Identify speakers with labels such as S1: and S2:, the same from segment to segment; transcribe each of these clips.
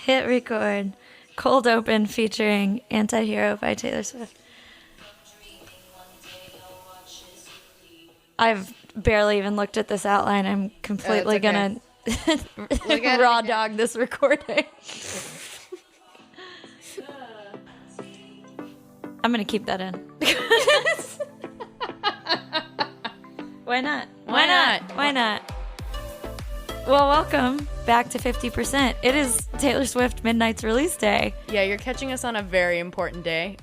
S1: Hit record. Cold Open featuring Anti-Hero by Taylor Swift. I've barely even looked at this outline. I'm completely
S2: okay.
S1: gonna raw dog this recording. I'm gonna keep that in. Why not?
S2: Why not?
S1: Why not? Well, welcome back to 50%. It is Taylor Swift Midnight's release day.
S2: Yeah, you're catching us on a very important day.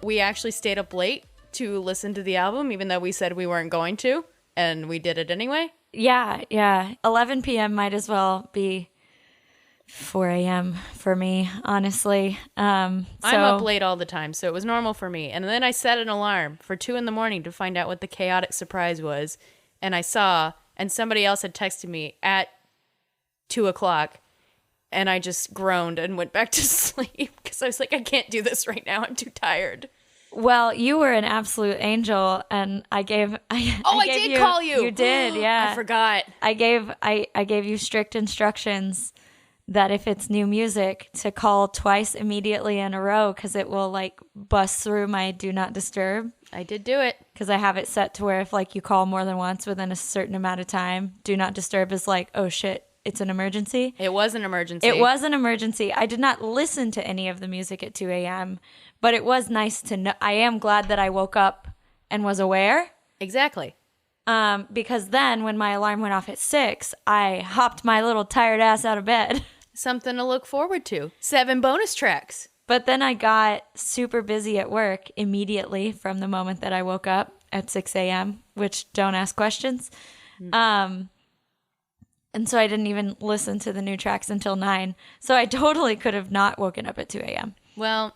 S2: We actually stayed up late to listen to the album, even though we said we weren't going to, and we did it anyway.
S1: Yeah. 11 p.m. might as well be 4 a.m. for me, honestly.
S2: I'm up late all the time, so it was normal for me. And then I set an alarm for 2 a.m. to find out what the chaotic surprise was. And I saw, and somebody else had texted me at 2 o'clock, and I just groaned and went back to sleep because I was like, I can't do this right now. I'm too tired.
S1: Well, you were an absolute angel, and I did
S2: call you.
S1: You did, yeah.
S2: I forgot.
S1: I gave you strict instructions that if it's new music to call twice immediately in a row because it will like bust through my do not disturb.
S2: I did do it.
S1: Because I have it set to where if like you call more than once within a certain amount of time, do not disturb is like, oh shit, it's an emergency.
S2: It was an emergency.
S1: It was an emergency. I did not listen to any of the music at 2 a.m., but it was nice to know. I am glad that I woke up and was aware.
S2: Exactly.
S1: Because then when my alarm went off at 6, I hopped my little tired ass out of bed.
S2: Something to look forward to. 7 bonus tracks.
S1: But then I got super busy at work immediately from the moment that I woke up at 6 a.m., which don't ask questions. And so I didn't even listen to the new tracks until 9. So I totally could have not woken up at 2 a.m.
S2: Well,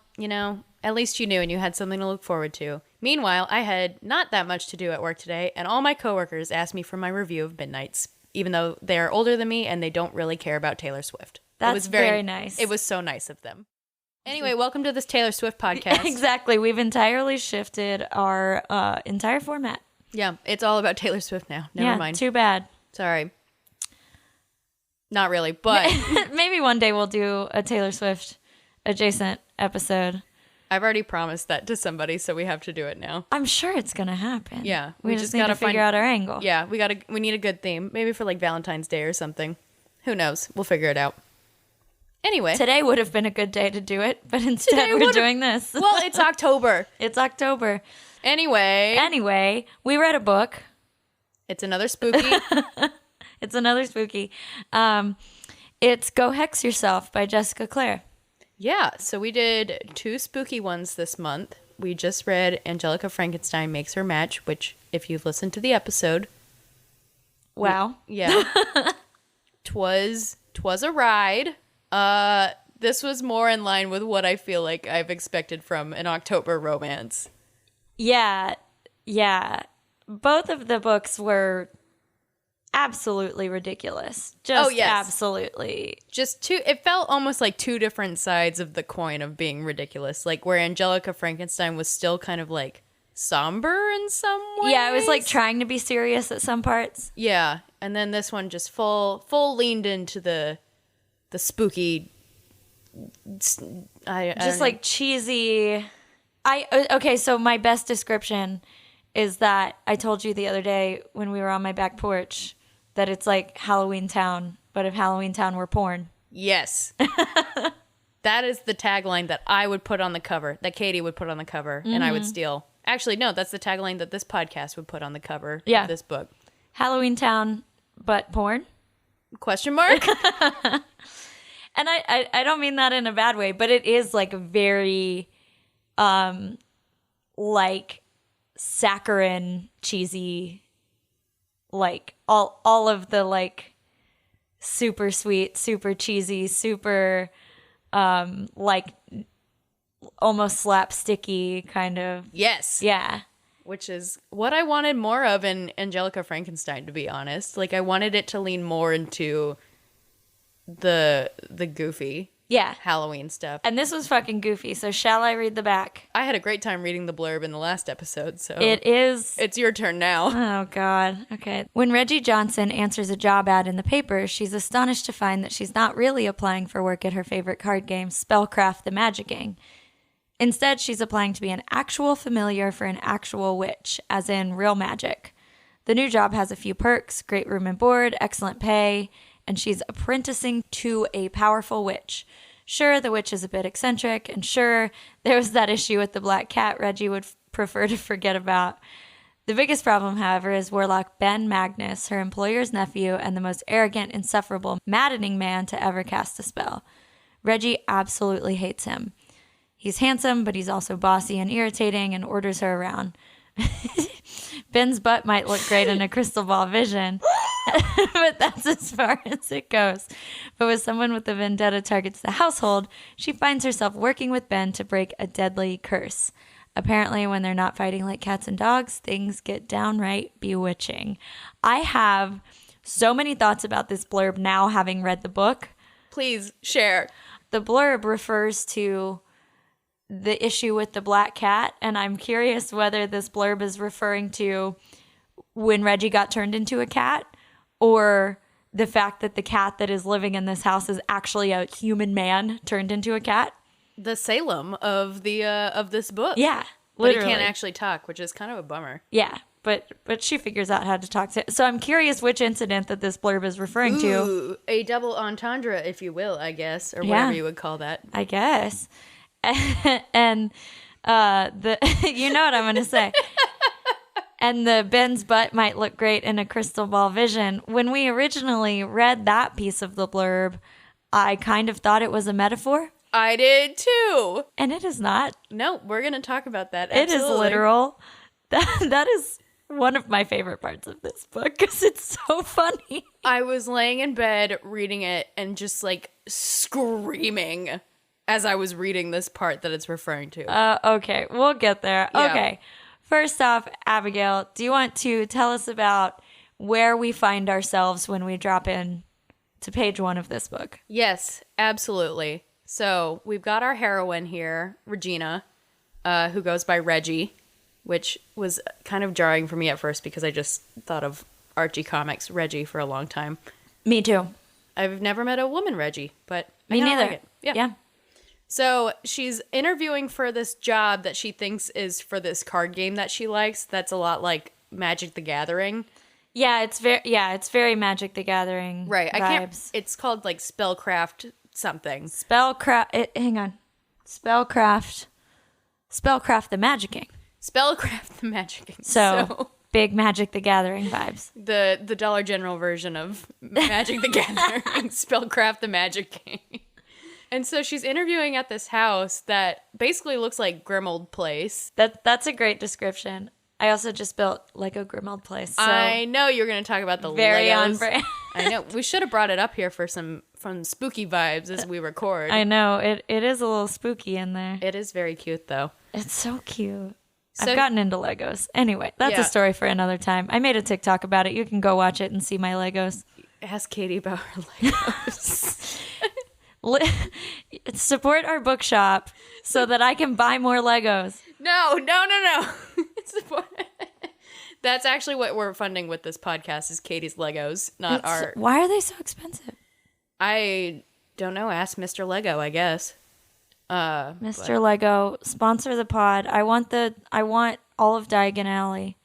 S2: at least you knew and you had something to look forward to. Meanwhile, I had not that much to do at work today, and all my coworkers asked me for my review of Midnights, even though they're older than me and they don't really care about Taylor Swift.
S1: That's
S2: it was
S1: very nice.
S2: It was so nice of them. Anyway, welcome to this Taylor Swift podcast.
S1: Exactly. We've entirely shifted our entire format.
S2: Yeah, it's all about Taylor Swift now. Never mind.
S1: Too bad.
S2: Sorry. Not really, but...
S1: Maybe one day we'll do a Taylor Swift adjacent episode.
S2: I've already promised that to somebody, so we have to do it now.
S1: I'm sure it's going to happen.
S2: Yeah.
S1: We just need to figure out our angle.
S2: Yeah, we need a good theme. Maybe for like Valentine's Day or something. Who knows? We'll figure it out. Anyway.
S1: Today would have been a good day to do it, but instead we're doing this.
S2: Well, it's October.
S1: It's October.
S2: Anyway,
S1: we read a book.
S2: It's another spooky.
S1: It's another spooky. It's Go Hex Yourself by Jessica Clare.
S2: Yeah, so we did 2 spooky ones this month. We just read Angelica Frankenstein Makes Her Match, which, if you've listened to the episode...
S1: Wow.
S2: Yeah. Twas a ride. This was more in line with what I feel like I've expected from an October romance.
S1: Yeah. Both of the books were absolutely ridiculous. Just absolutely.
S2: It felt almost like 2 different sides of the coin of being ridiculous. Like where Angelica Frankenstein was still kind of like somber in some ways.
S1: Yeah, it was like trying to be serious at some parts.
S2: Yeah, and then this one just full leaned into the spooky.
S1: Like cheesy. Okay, so my best description is that I told you the other day when we were on my back porch that it's like Halloweentown, but if Halloweentown were porn.
S2: Yes. That is the tagline that I would put on the cover, that Katey would put on the cover, and I would steal. Actually, no, that's the tagline that this podcast would put on the cover of this book.
S1: Halloweentown, but porn?
S2: Question mark?
S1: And I don't mean that in a bad way, but it is like very, like saccharine, cheesy, like all of the like super sweet, super cheesy, super like almost slapsticky kind of.
S2: Yes.
S1: Yeah.
S2: Which is what I wanted more of in Angelica Frankenstein, to be honest. Like I wanted it to lean more into the goofy. Halloween stuff.
S1: And this was fucking goofy, so shall I read the back?
S2: I had a great time reading the blurb in the last episode, so it's your turn now.
S1: Oh, God. Okay. When Reggie Johnson answers a job ad in the paper, she's astonished to find that she's not really applying for work at her favorite card game, Spellcraft the Magic Gang. Instead, she's applying to be an actual familiar for an actual witch, as in real magic. The new job has a few perks, great room and board, excellent pay, and she's apprenticing to a powerful witch. Sure, the witch is a bit eccentric, and sure, there was that issue with the black cat Reggie would prefer to forget about. The biggest problem, however, is Warlock Ben Magnus, her employer's nephew, and the most arrogant, insufferable, maddening man to ever cast a spell. Reggie absolutely hates him. He's handsome, but he's also bossy and irritating and orders her around. Ben's butt might look great in a crystal ball vision, but that's as far as it goes. But with someone with a vendetta targets the household, she finds herself working with Ben to break a deadly curse. Apparently, when they're not fighting like cats and dogs, things get downright bewitching. I have so many thoughts about this blurb now, having read the book.
S2: Please share.
S1: The blurb refers to the issue with the black cat, and I'm curious whether this blurb is referring to when Reggie got turned into a cat, or the fact that the cat that is living in this house is actually a human man turned into a cat.
S2: The Salem of this book.
S1: Yeah,
S2: literally.
S1: but
S2: he can't actually talk, which is kind of a bummer.
S1: Yeah, but she figures out how to talk to. So I'm curious which incident that this blurb is referring to.
S2: A double entendre, if you will, I guess, or whatever you would call that.
S1: I guess. And the you know what I'm going to say. And the Ben's butt might look great in a crystal ball vision. When we originally read that piece of the blurb, I kind of thought it was a metaphor.
S2: I did too.
S1: And it is not.
S2: No, we're going to talk about that. Absolutely.
S1: It is literal. That is one of my favorite parts of this book because it's so funny.
S2: I was laying in bed reading it and just like screaming as I was reading this part that it's referring to.
S1: Okay, we'll get there. Yeah. Okay, first off, Abigail, do you want to tell us about where we find ourselves when we drop in to page 1 of this book?
S2: Yes, absolutely. So we've got our heroine here, Regina, who goes by Reggie, which was kind of jarring for me at first because I just thought of Archie Comics Reggie for a long time.
S1: Me too.
S2: I've never met a woman Reggie, but
S1: me neither.
S2: Like it. Yeah. So she's interviewing for this job that she thinks is for this card game that she likes. That's a lot like Magic the Gathering.
S1: Yeah, it's very Magic the Gathering.
S2: Right.
S1: Vibes.
S2: It's called like Spellcraft something.
S1: Hang on. Spellcraft the Magic Gang.
S2: Spellcraft the Magic Gang.
S1: So big Magic the Gathering vibes.
S2: The Dollar General version of Magic the Gathering. Spellcraft the Magic Gang. And so she's interviewing at this house that basically looks like Grimold Place.
S1: That's a great description. I also just built Lego Grimold Place. So
S2: I know you're going to talk about the
S1: very
S2: Legos.
S1: On brand.
S2: I know. We should have brought it up here for some spooky vibes as we record.
S1: I know. It is a little spooky in there.
S2: It is very cute, though.
S1: It's so cute. I've gotten into Legos. Anyway, that's a story for another time. I made a TikTok about it. You can go watch it and see my Legos.
S2: Ask Katey about her Legos.
S1: Support our bookshop so that I can buy more Legos.
S2: No. That's actually what we're funding with this podcast is Katey's Legos, not our...
S1: Why are they so expensive?
S2: I don't know. Ask Mr. Lego, I guess.
S1: Mr. Lego, sponsor the pod. I want all of Diagon Alley.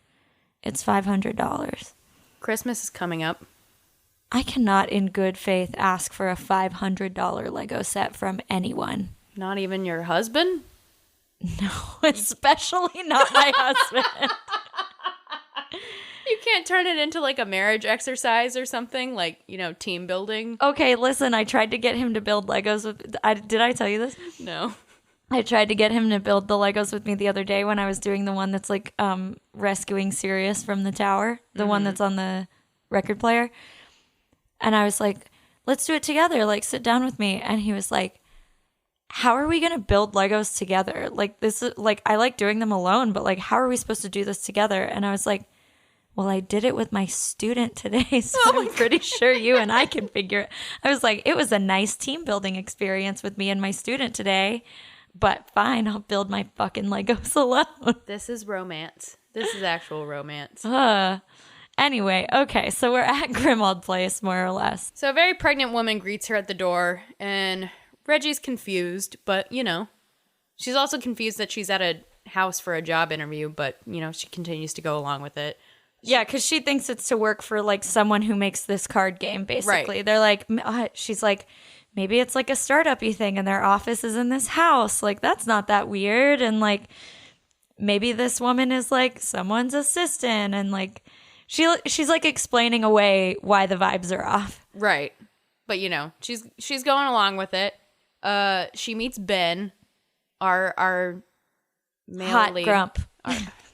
S1: It's $500.
S2: Christmas is coming up.
S1: I cannot in good faith ask for a $500 Lego set from anyone.
S2: Not even your husband?
S1: No, especially not my husband.
S2: You can't turn it into like a marriage exercise or something, like, team building.
S1: Okay, listen, I tried to get him to build Legos with... Did I tell you this?
S2: No.
S1: I tried to get him to build the Legos with me the other day when I was doing the one that's like rescuing Sirius from the tower. The one that's on the record player. And I was like, let's do it together. Like, sit down with me. And he was like, how are we going to build Legos together? Like, this is like, I like doing them alone, but like, how are we supposed to do this together? And I was like, well, I did it with my student today, so I'm pretty sure you and I can figure it. I was like, it was a nice team building experience with me and my student today, but fine, I'll build my fucking Legos alone.
S2: This is romance. This is actual romance.
S1: Anyway, okay, so we're at Grimmauld Place, more or less.
S2: So a very pregnant woman greets her at the door, and Reggie's confused, but, you know, she's also confused that she's at a house for a job interview, but, you know, she continues to go along with it.
S1: Yeah, because she thinks it's to work for, like, someone who makes this card game, basically.
S2: Right.
S1: They're like, she's like, maybe it's like a startup-y thing and their office is in this house. Like, that's not that weird. And, like, maybe this woman is, like, someone's assistant. And, like, she's like, explaining away why the vibes are off.
S2: Right. But, you know, she's going along with it. She meets Ben, our male
S1: hot
S2: lead.
S1: grump.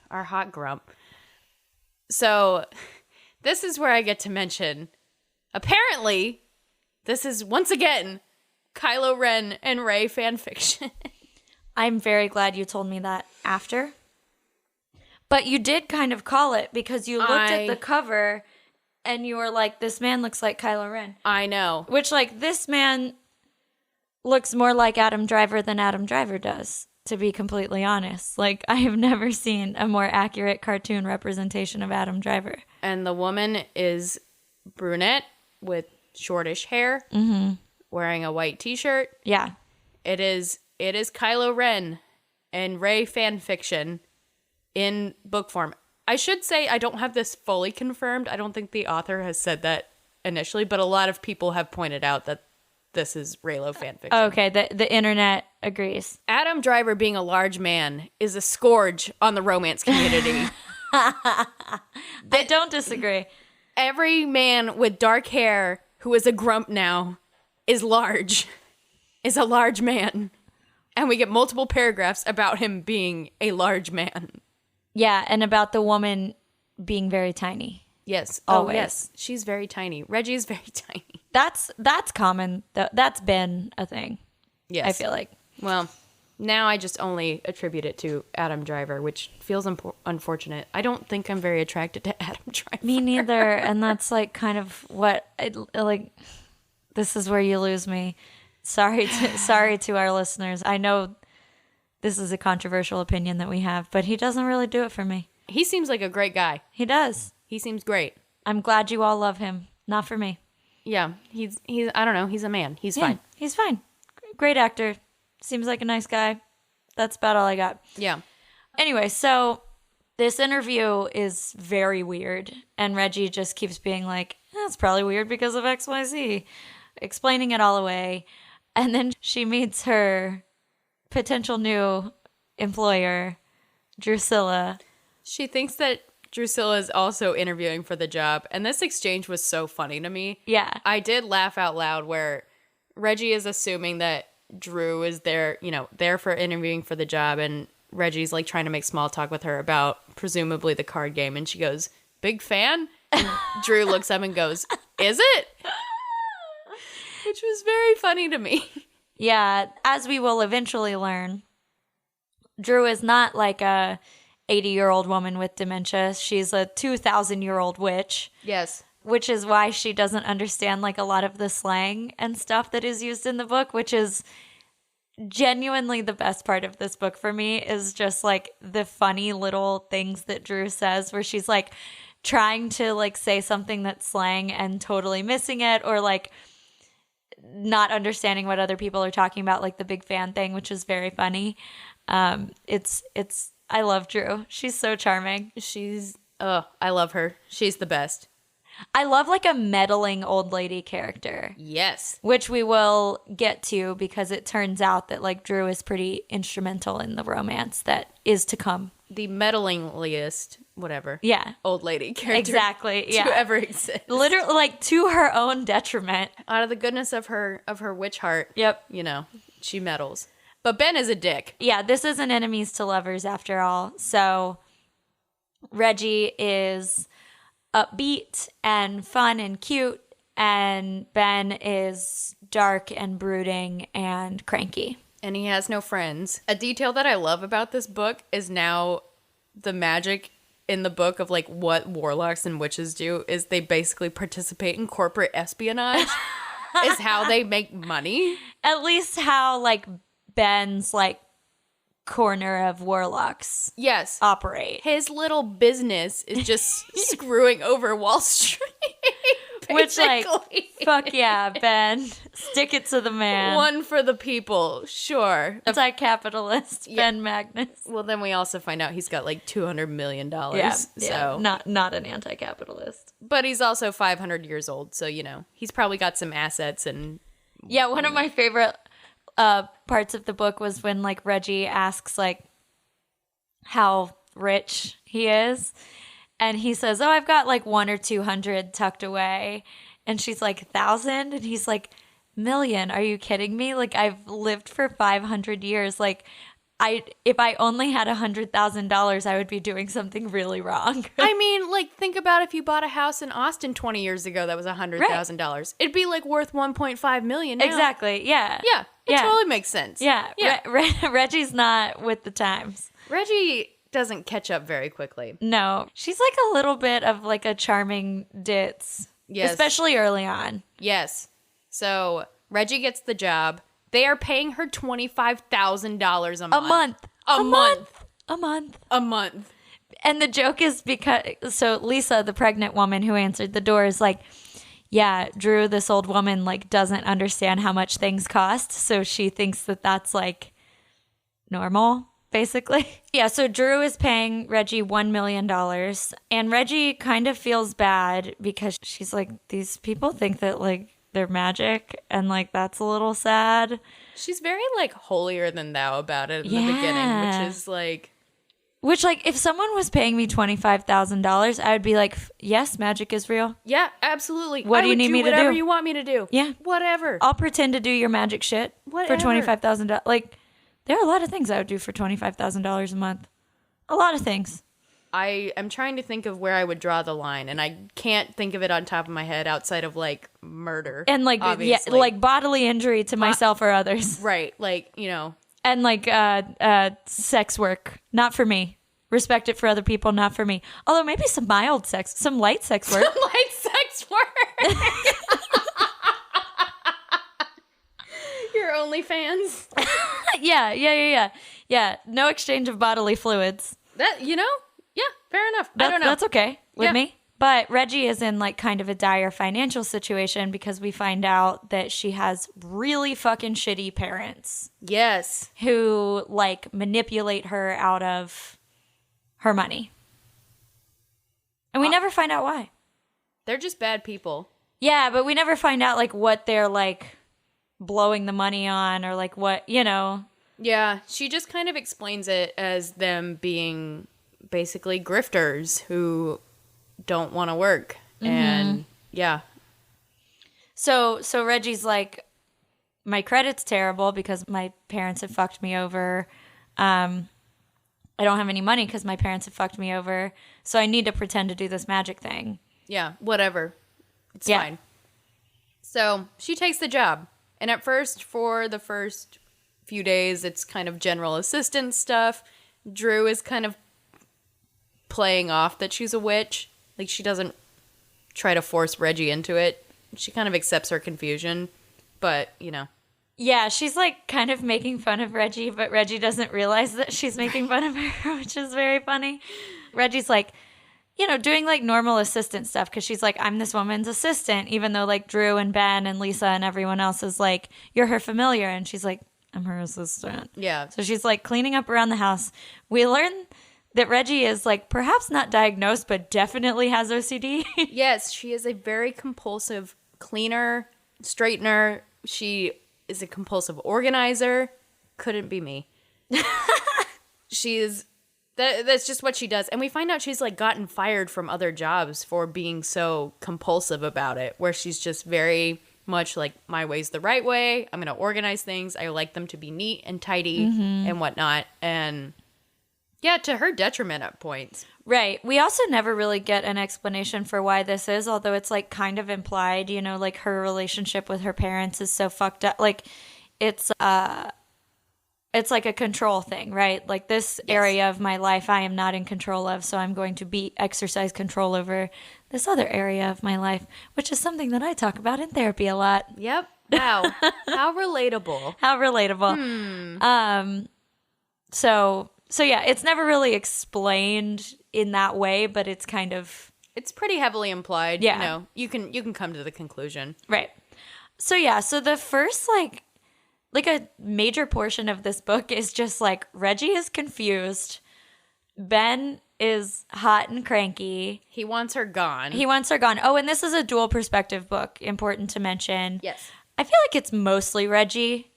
S2: Our hot grump. So, this is where I get to mention, apparently, this is, once again, Kylo Ren and Rey fanfiction.
S1: I'm very glad you told me that after. But you did kind of call it because you looked at the cover and you were like, this man looks like Kylo Ren.
S2: I know.
S1: Which, like, this man looks more like Adam Driver than Adam Driver does, to be completely honest. Like, I have never seen a more accurate cartoon representation of Adam Driver.
S2: And the woman is brunette with shortish hair, wearing a white t-shirt.
S1: Yeah.
S2: It is Kylo Ren and Rey fanfiction in book form. I should say I don't have this fully confirmed. I don't think the author has said that initially, but a lot of people have pointed out that this is Reylo fanfiction.
S1: Okay, the internet agrees.
S2: Adam Driver being a large man is a scourge on the romance community.
S1: I don't disagree.
S2: Every man with dark hair who is a grump now is a large man. And we get multiple paragraphs about him being a large man.
S1: Yeah, and about the woman being very tiny.
S2: Yes.
S1: Always.
S2: Oh, yes. She's very tiny. Reggie's very tiny.
S1: That's common. That's been a thing.
S2: Yes.
S1: I feel like.
S2: Well, now I just only attribute it to Adam Driver, which feels unfortunate. I don't think I'm very attracted to Adam Driver.
S1: Me neither. And that's like kind of what this is where you lose me. Sorry to our listeners. I know this is a controversial opinion that we have, but he doesn't really do it for me.
S2: He seems like a great guy.
S1: He does.
S2: He seems great.
S1: I'm glad you all love him. Not for me.
S2: Yeah, he's I don't know, he's a man. He's fine.
S1: He's fine. Great actor. Seems like a nice guy. That's about all I got.
S2: Yeah.
S1: Anyway, so this interview is very weird, and Reggie just keeps being like, that's probably weird because of XYZ, explaining it all away. And then she meets her potential new employer, Drusilla.
S2: She thinks that Drusilla is also interviewing for the job, and this exchange was so funny to me.
S1: Yeah.
S2: I did laugh out loud where Reggie is assuming that Drew is there, there for interviewing for the job, and Reggie's like trying to make small talk with her about presumably the card game, and she goes, "Big fan?" And Drew looks up and goes, "Is it?" Which was very funny to me.
S1: Yeah, as we will eventually learn, Drew is not like a 80-year-old woman with dementia. She's a 2,000-year-old witch.
S2: Yes.
S1: Which is why she doesn't understand like a lot of the slang and stuff that is used in the book, which is genuinely the best part of this book for me, is just like the funny little things that Drew says where she's like trying to like say something that's slang and totally missing it, or like not understanding what other people are talking about, like the big fan thing, which is very funny. I love Drew. She's so charming.
S2: I love her. She's the best.
S1: I love like a meddling old lady character.
S2: Yes.
S1: Which we will get to, because it turns out that like Drew is pretty instrumental in the romance that is to come.
S2: The meddlingliest, whatever.
S1: Yeah.
S2: Old lady character.
S1: Exactly. Yeah.
S2: To ever exist.
S1: Literally, like, to her own detriment.
S2: Out of the goodness of her witch heart.
S1: Yep.
S2: She meddles. But Ben is a dick.
S1: Yeah, this isn't enemies to lovers after all. So Reggie is upbeat and fun and cute, and Ben is dark and brooding and cranky.
S2: And he has no friends. A detail that I love about this book is now the magic in the book of like what warlocks and witches do is they basically participate in corporate espionage is how they make money.
S1: At least how like Ben's like corner of warlocks operate.
S2: His little business is just screwing over Wall Street.
S1: Which, like, fuck yeah, Ben. Stick it to the man.
S2: One for the people, sure.
S1: Anti-capitalist Ben Magnus.
S2: Well, then we also find out he's got like $200 million.
S1: Yeah, not an anti-capitalist.
S2: But he's also 500 years old, so, you know, he's probably got some assets and...
S1: Yeah, one of my favorite parts of the book was when, like, Reggie asks, like, how rich he is. And he says, oh, I've got like 100 or 200 tucked away. And she's like, 1,000? And he's like, million. Are you kidding me? Like, I've lived for 500 years. Like, if I only had $100,000, I would be doing something really wrong.
S2: I mean, like, think about if you bought a house in Austin 20 years ago that was $100,000. Right. It'd be like worth $1.5 million now.
S1: Exactly. Yeah.
S2: Yeah. It totally makes sense.
S1: Yeah. Reggie's not with the times.
S2: Reggie doesn't catch up very quickly.
S1: No. She's like a little bit of like a charming ditz. Yes. Especially early on.
S2: Yes. So Reggie gets the job. They are paying her $25,000 a month.
S1: A month. And the joke is so Lisa, the pregnant woman who answered the door, is like, yeah, Drew, this old woman, like, doesn't understand how much things cost. So she thinks that that's like normal. Basically. Yeah, so Drew is paying Reggie $1 million. And Reggie kind of feels bad because she's like, these people think that, like, they're magic. And, like, that's a little sad.
S2: She's very, like, holier than thou about it in the beginning, which is, like...
S1: Which, like, if someone was paying me $25,000, I would be like, yes, magic is real.
S2: Yeah, absolutely.
S1: What do you need me to do?
S2: Whatever you want me to do.
S1: Yeah.
S2: Whatever.
S1: I'll pretend to do your magic shit for $25,000. Like... There are a lot of things I would do for $25,000 a month. A lot of things.
S2: I am trying to think of where I would draw the line, and I can't think of it on top of my head outside of, like, murder.
S1: And, like, obviously. Like bodily injury to myself or others.
S2: Right. Like, you know.
S1: And, like, sex work. Not for me. Respect it for other people, not for me. Although maybe some light sex work.
S2: Some light sex work. Your OnlyFans. Yeah. No exchange of bodily fluids. That, you know? Yeah, fair enough. I don't know.
S1: That's okay with me. But Reggie is in like kind of a dire financial situation because we find out that she has really fucking shitty parents.
S2: Yes.
S1: Who like manipulate her out of her money. And we never find out why.
S2: They're just bad people.
S1: Yeah, but we never find out like what they're like blowing the money on or like what, you know.
S2: Yeah, she just kind of explains it as them being basically grifters who don't want to work. Mm-hmm. And yeah. So
S1: Reggie's like, my credit's terrible because my parents have fucked me over. I don't have any money because my parents have fucked me over. So I need to pretend to do this magic thing.
S2: Yeah, whatever. It's fine. So she takes the job. And at first, for the first few days, it's kind of general assistant stuff. Drew is kind of playing off that she's a witch. Like, she doesn't try to force Reggie into it. She kind of accepts her confusion. But, you know.
S1: Yeah, she's like kind of making fun of Reggie, but Reggie doesn't realize that she's making fun of her, which is very funny. Reggie's like, you know, doing like normal assistant stuff because she's like, I'm this woman's assistant, even though like Drew and Ben and Lisa and everyone else is like, you're her familiar. And she's like, I'm her assistant.
S2: Yeah.
S1: So she's like cleaning up around the house. We learn that Reggie is like perhaps not diagnosed, but definitely has OCD.
S2: Yes, she is a very compulsive cleaner, straightener. She is a compulsive organizer. Couldn't be me. That's just what she does. And we find out she's like gotten fired from other jobs for being so compulsive about it, where she's just very much like, my way's the right way. I'm going to organize things. I like them to be neat and tidy and whatnot. And yeah, to her detriment at points.
S1: Right. We also never really get an explanation for why this is, although it's like kind of implied, you know, like her relationship with her parents is so fucked up. Like it's it's like a control thing, right? Like this area of my life I am not in control of, so I'm going to exercise control over this other area of my life, which is something that I talk about in therapy a lot.
S2: Yep. Wow. How relatable.
S1: How relatable. So yeah, it's never really explained in that way, but it's kind of,
S2: it's pretty heavily implied.
S1: Yeah.
S2: You know, you can come to the conclusion.
S1: right. So yeah, so the first like a major portion of this book is just like Reggie is confused. Ben is hot and cranky.
S2: He wants her gone.
S1: Oh, and this is a dual perspective book, important to mention.
S2: Yes.
S1: I feel like it's mostly Reggie.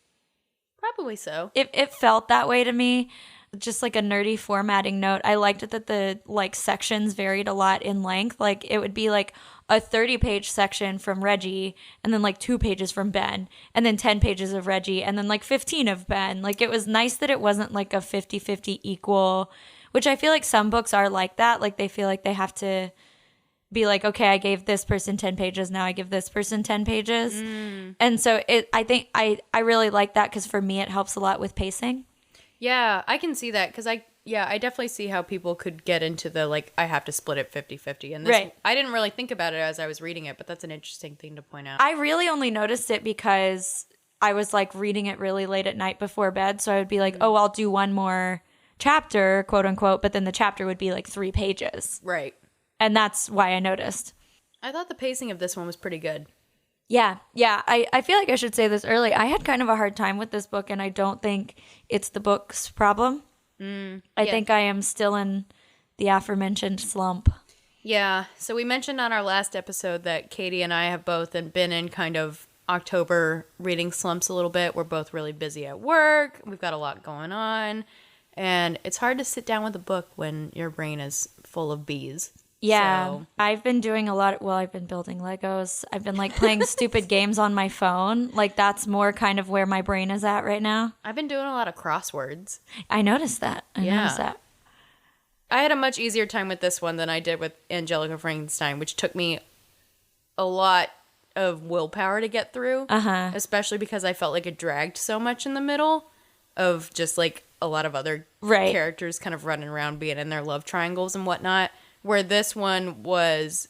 S2: Probably so.
S1: It felt that way to me. Just like a nerdy formatting note. I liked that the like sections varied a lot in length. Like it would be like a 30-page section from Reggie and then like 2 pages from Ben and then 10 pages of Reggie and then like 15 of Ben. Like it was nice that it wasn't like a 50-50 equal, which I feel like some books are like that. Like they feel like they have to be like, okay, I gave this person 10 pages, now I give this person 10 pages. And so I think I really like that because for me it helps a lot with pacing.
S2: Yeah, I can see that because I definitely see how people could get into the, like, I have to split it 50-50. And this,
S1: Right.
S2: I didn't really think about it as I was reading it, but that's an interesting thing to point out.
S1: I really only noticed it because I was like reading it really late at night before bed. So I would be like, oh, I'll do one more chapter, quote unquote. But then the chapter would be like 3 pages.
S2: Right.
S1: And that's why I noticed.
S2: I thought the pacing of this one was pretty good.
S1: Yeah. I feel like I should say this early. I had kind of a hard time with this book, and I don't think it's the book's problem. I think I am still in the aforementioned slump.
S2: Yeah. So we mentioned on our last episode that Katey and I have both been in kind of October reading slumps a little bit. We're both really busy at work. We've got a lot going on. And it's hard to sit down with a book when your brain is full of bees.
S1: Yeah,
S2: So.
S1: I've been doing a lot. I've been building Legos. I've been like playing stupid games on my phone. Like that's more kind of where my brain is at right now.
S2: I've been doing a lot of crosswords.
S1: I noticed that. I noticed that.
S2: I had a much easier time with this one than I did with Angelica Frankenstein, which took me a lot of willpower to get through. Especially because I felt like it dragged so much in the middle of just like a lot of other characters kind of running around being in their love triangles and whatnot. Where this one was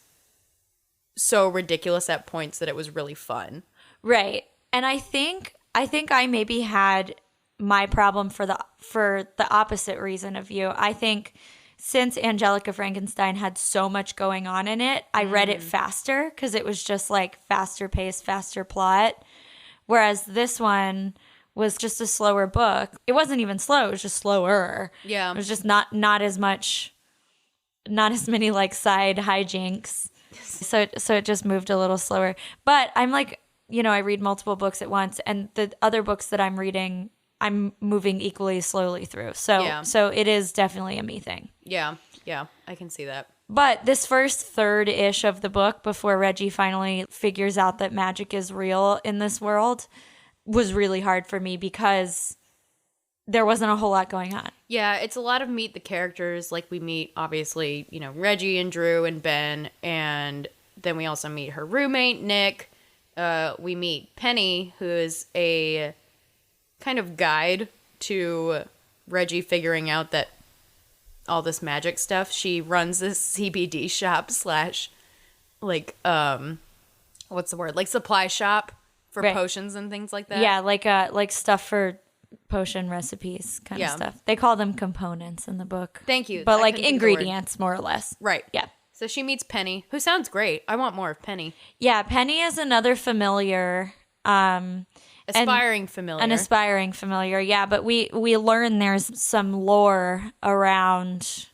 S2: so ridiculous at points that it was really fun.
S1: Right. And I think I maybe had my problem for the opposite reason of you. I think since Angelica Frankenstein had so much going on in it, I read it faster because it was just like faster pace, faster plot. Whereas this one was just a slower book. It wasn't even slow, it was just slower.
S2: Yeah.
S1: It was just not as many like side hijinks. So it just moved a little slower. But I'm like, I read multiple books at once, and the other books that I'm reading, I'm moving equally slowly through. So it is definitely a me thing.
S2: Yeah, I can see that.
S1: But this first third-ish of the book, before Reggie finally figures out that magic is real in this world, was really hard for me because there wasn't a whole lot going on.
S2: Yeah, it's a lot of meet the characters. Like we meet, obviously, Reggie and Drew and Ben. And then we also meet her roommate, Nick. We meet Penny, who is a kind of guide to Reggie figuring out that all this magic stuff. She runs this CBD shop / like, what's the word? Like supply shop for potions and things like that.
S1: Yeah, like stuff for potion recipes kind of stuff. They call them components in the book.
S2: Thank you.
S1: But like ingredients, more or less.
S2: Right.
S1: Yeah.
S2: So she meets Penny, who sounds great. I want more of Penny.
S1: Yeah, Penny is another familiar.
S2: Aspiring familiar.
S1: An aspiring familiar, yeah. But we learn there's some lore around,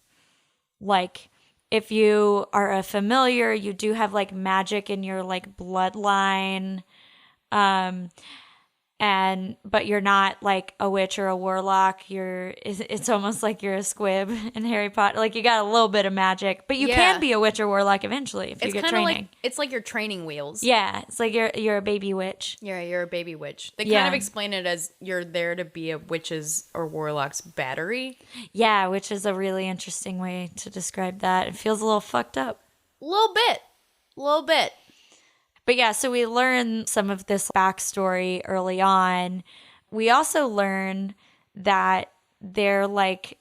S1: like, if you are a familiar, you do have like magic in your like bloodline. But you're not like a witch or a warlock. It's almost like you're a squib in Harry Potter. Like you got a little bit of magic, but you can be a witch or warlock eventually if you get training.
S2: It's like your training wheels.
S1: Yeah, it's like you're a baby witch.
S2: Yeah, you're a baby witch. They kind of explain it as you're there to be a witch's or warlock's battery. Yeah,
S1: which is a really interesting way to describe that. It feels a little fucked up.
S2: A little bit.
S1: But yeah, so we learn some of this backstory early on. We also learn that they're like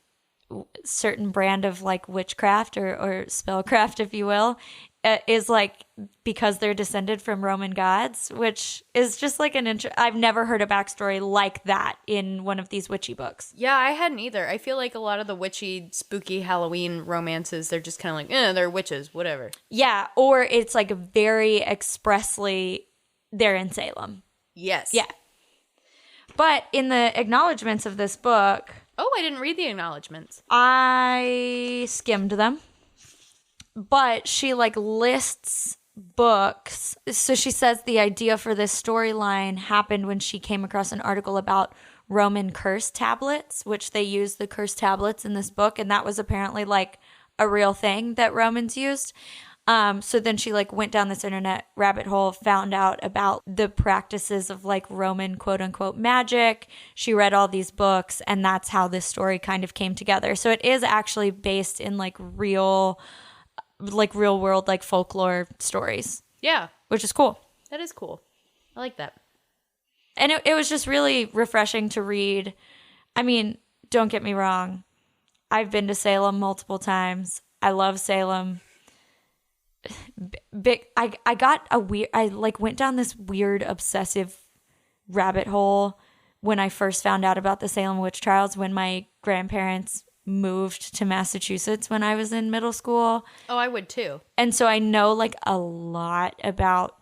S1: certain brand of like witchcraft or spellcraft, if you will, is like because they're descended from Roman gods, which is just like I've never heard a backstory like that in one of these witchy books.
S2: Yeah, I hadn't either. I feel like a lot of the witchy, spooky Halloween romances, they're just kind of like, they're witches, whatever.
S1: Yeah, or it's like very expressly they're in Salem.
S2: Yes.
S1: Yeah. But in the acknowledgments of this book...
S2: Oh, I didn't read the acknowledgments.
S1: I skimmed them. But she like lists books. So she says the idea for this storyline happened when she came across an article about Roman curse tablets, which they use the curse tablets in this book. And that was apparently like a real thing that Romans used. So then she like went down this internet rabbit hole, found out about the practices of like Roman quote unquote magic. She read all these books, and that's how this story kind of came together. So it is actually based in like real world, like folklore stories.
S2: Yeah.
S1: Which is cool.
S2: That is cool. I like that.
S1: And it was just really refreshing to read. I mean, don't get me wrong. I've been to Salem multiple times. I love Salem. I got a weird, I like went down this weird obsessive rabbit hole when I first found out about the Salem witch trials when my grandparents moved to Massachusetts when I was in middle school.
S2: Oh, I would too. And
S1: so I know like a lot about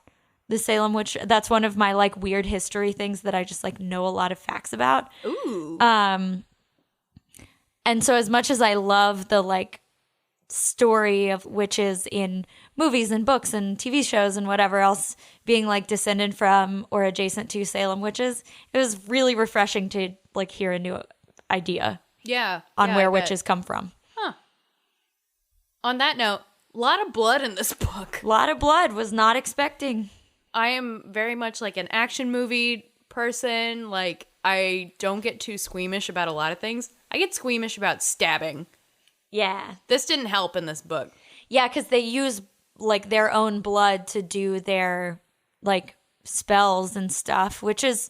S1: the Salem witch. That's one of my like weird history things that I just like know a lot of facts about.
S2: Ooh.
S1: And so as much as I love the like story of witches in movies and books and TV shows and whatever else being like descended from or adjacent to Salem witches, it was really refreshing to like hear a new idea on where witches come from.
S2: Huh. On that note, a lot of blood in this book.
S1: A lot of blood. Was not expecting.
S2: I am very much like an action movie person. Like, I don't get too squeamish about a lot of things. I get squeamish about stabbing.
S1: Yeah.
S2: This didn't help in this book.
S1: Yeah, because they use like their own blood to do their like spells and stuff, which is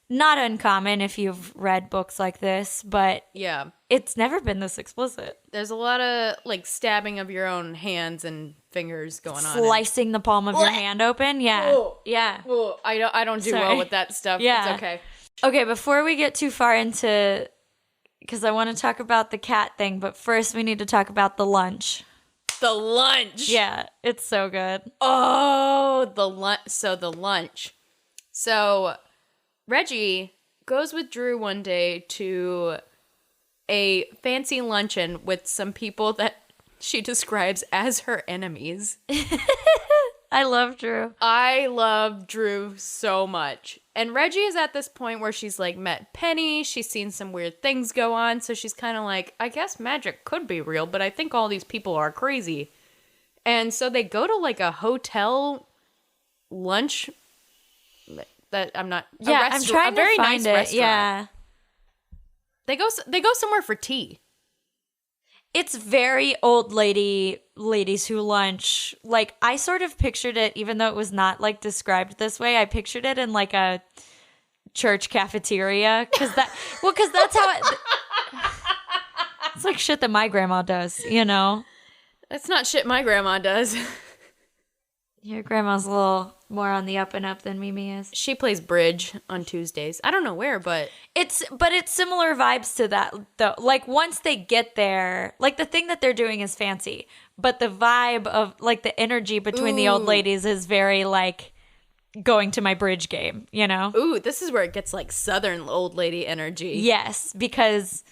S1: not uncommon if you've read books like this, but
S2: yeah,
S1: it's never been this explicit.
S2: There's a lot of like stabbing of your own hands and fingers going on.
S1: Slicing the palm of your hand open. Yeah.
S2: Ooh.
S1: Yeah.
S2: Ooh. I don't do well with that stuff.
S1: Yeah.
S2: It's okay.
S1: Okay, before we get too far into, because I want to talk about the cat thing, but first we need to talk about the lunch.
S2: The lunch.
S1: Yeah, it's so good.
S2: Oh, the lunch. So the lunch. So Reggie goes with Drew one day to a fancy luncheon with some people that she describes as her enemies.
S1: I love Drew.
S2: I love Drew so much. And Reggie is at this point where she's like met Penny. She's seen some weird things go on. So she's kind of like, I guess magic could be real, but I think all these people are crazy. And so they go to like a hotel lunch that I'm not.
S1: Yeah, I'm trying to find it.
S2: Restaurant.
S1: Yeah.
S2: They go somewhere for tea.
S1: It's very old ladies who lunch. Like, I sort of pictured it, even though it was not like described this way, I pictured it in like a church cafeteria. Cause that's how it's like shit that my grandma does, you know?
S2: That's not shit my grandma does.
S1: Your grandma's a little more on the up and up than Mimi is.
S2: She plays bridge on Tuesdays. I don't know where, but
S1: it's similar vibes to that though. Like once they get there, like the thing that they're doing is fancy, but the vibe of like the energy between the old ladies is very like going to my bridge game, you know?
S2: Ooh, this is where it gets like Southern old lady energy.
S1: Yes, because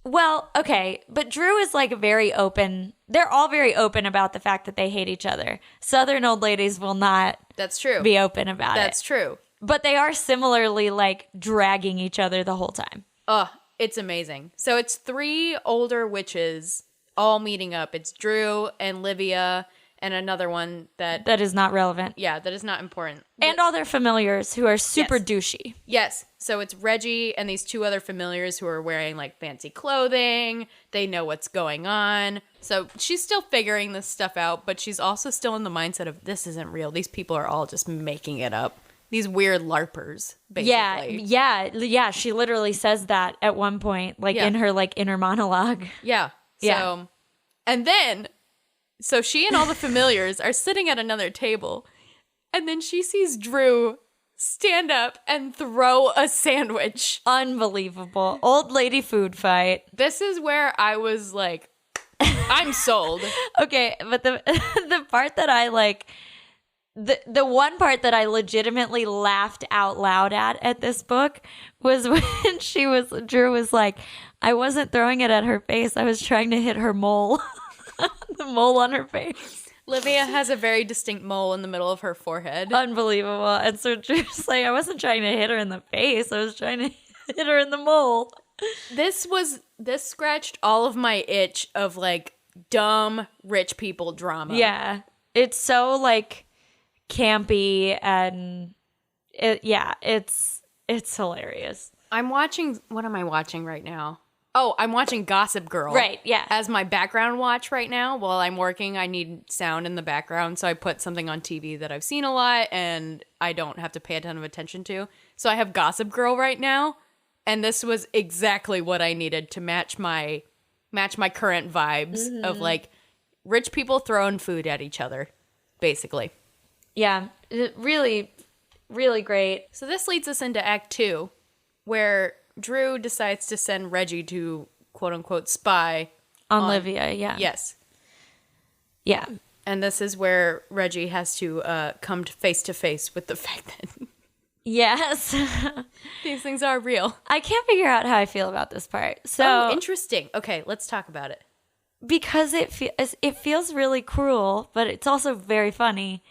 S1: well, okay, but Drew is like very open. They're all very open about the fact that they hate each other. Southern old ladies will not
S2: That's true.
S1: be open about it.
S2: That's true.
S1: But they are similarly like dragging each other the whole time.
S2: Oh, it's amazing. So it's 3 older witches all meeting up. It's Drew and Livia and another one that
S1: is not relevant.
S2: Yeah, that is not important.
S1: And all their familiars who are super douchey.
S2: Yes. So it's Reggie and these 2 other familiars who are wearing like fancy clothing. They know what's going on. So she's still figuring this stuff out, but she's also still in the mindset of this isn't real. These people are all just making it up. these weird LARPers, basically.
S1: Yeah. She literally says that at one point, like in her like inner monologue.
S2: Yeah. So, and then, so she and all the familiars are sitting at another table, and then she sees Drew stand up and throw a sandwich.
S1: Unbelievable. Old lady food fight.
S2: This is where I was like, I'm sold.
S1: Okay, but the part that I like, the one part that I legitimately laughed out loud at this book was when Drew was like, I wasn't throwing it at her face. I was trying to hit her mole. The mole on her face.
S2: Livia has a very distinct mole in the middle of her forehead.
S1: Unbelievable. And so Drew's like, I wasn't trying to hit her in the face. I was trying to hit her in the mole.
S2: This scratched all of my itch of like dumb rich people drama.
S1: Yeah. It's so like campy and it's hilarious.
S2: I'm watching, what am I watching right now? Oh, I'm watching Gossip Girl.
S1: Right, yeah.
S2: As my background watch right now. While I'm working, I need sound in the background, so I put something on TV that I've seen a lot and I don't have to pay a ton of attention to. So I have Gossip Girl right now, and this was exactly what I needed to match my current vibes of like rich people throwing food at each other, basically.
S1: Yeah, really, really great.
S2: So this leads us into Act 2, where Drew decides to send Reggie to quote-unquote spy
S1: on Livia, yeah.
S2: Yes.
S1: Yeah.
S2: And this is where Reggie has to come face to face with the fact that
S1: yes,
S2: these things are real.
S1: I can't figure out how I feel about this part. So
S2: interesting. Okay, let's talk about it.
S1: Because it feels really cruel, but it's also very funny.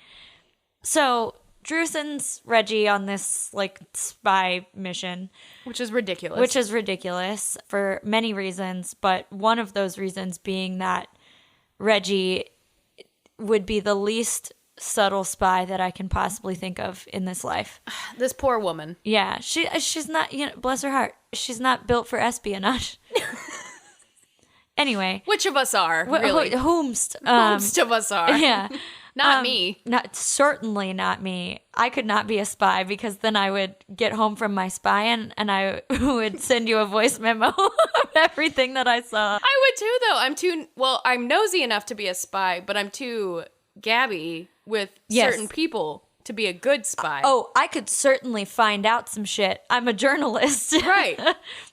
S1: So Drew sends Reggie on this like spy mission,
S2: which is ridiculous
S1: for many reasons, but one of those reasons being that Reggie would be the least subtle spy that I can possibly think of in this life.
S2: This poor woman.
S1: Yeah, she's not, bless her heart, she's not built for espionage. Anyway,
S2: which of us are really?
S1: Whomst
S2: of us are?
S1: Yeah.
S2: Not me.
S1: Certainly not me. I could not be a spy because then I would get home from my spying and I would send you a voice memo of everything that I saw.
S2: I would too, though. I'm nosy enough to be a spy, but I'm too gabby with certain people to be a good spy.
S1: Oh, I could certainly find out some shit. I'm a journalist.
S2: Right.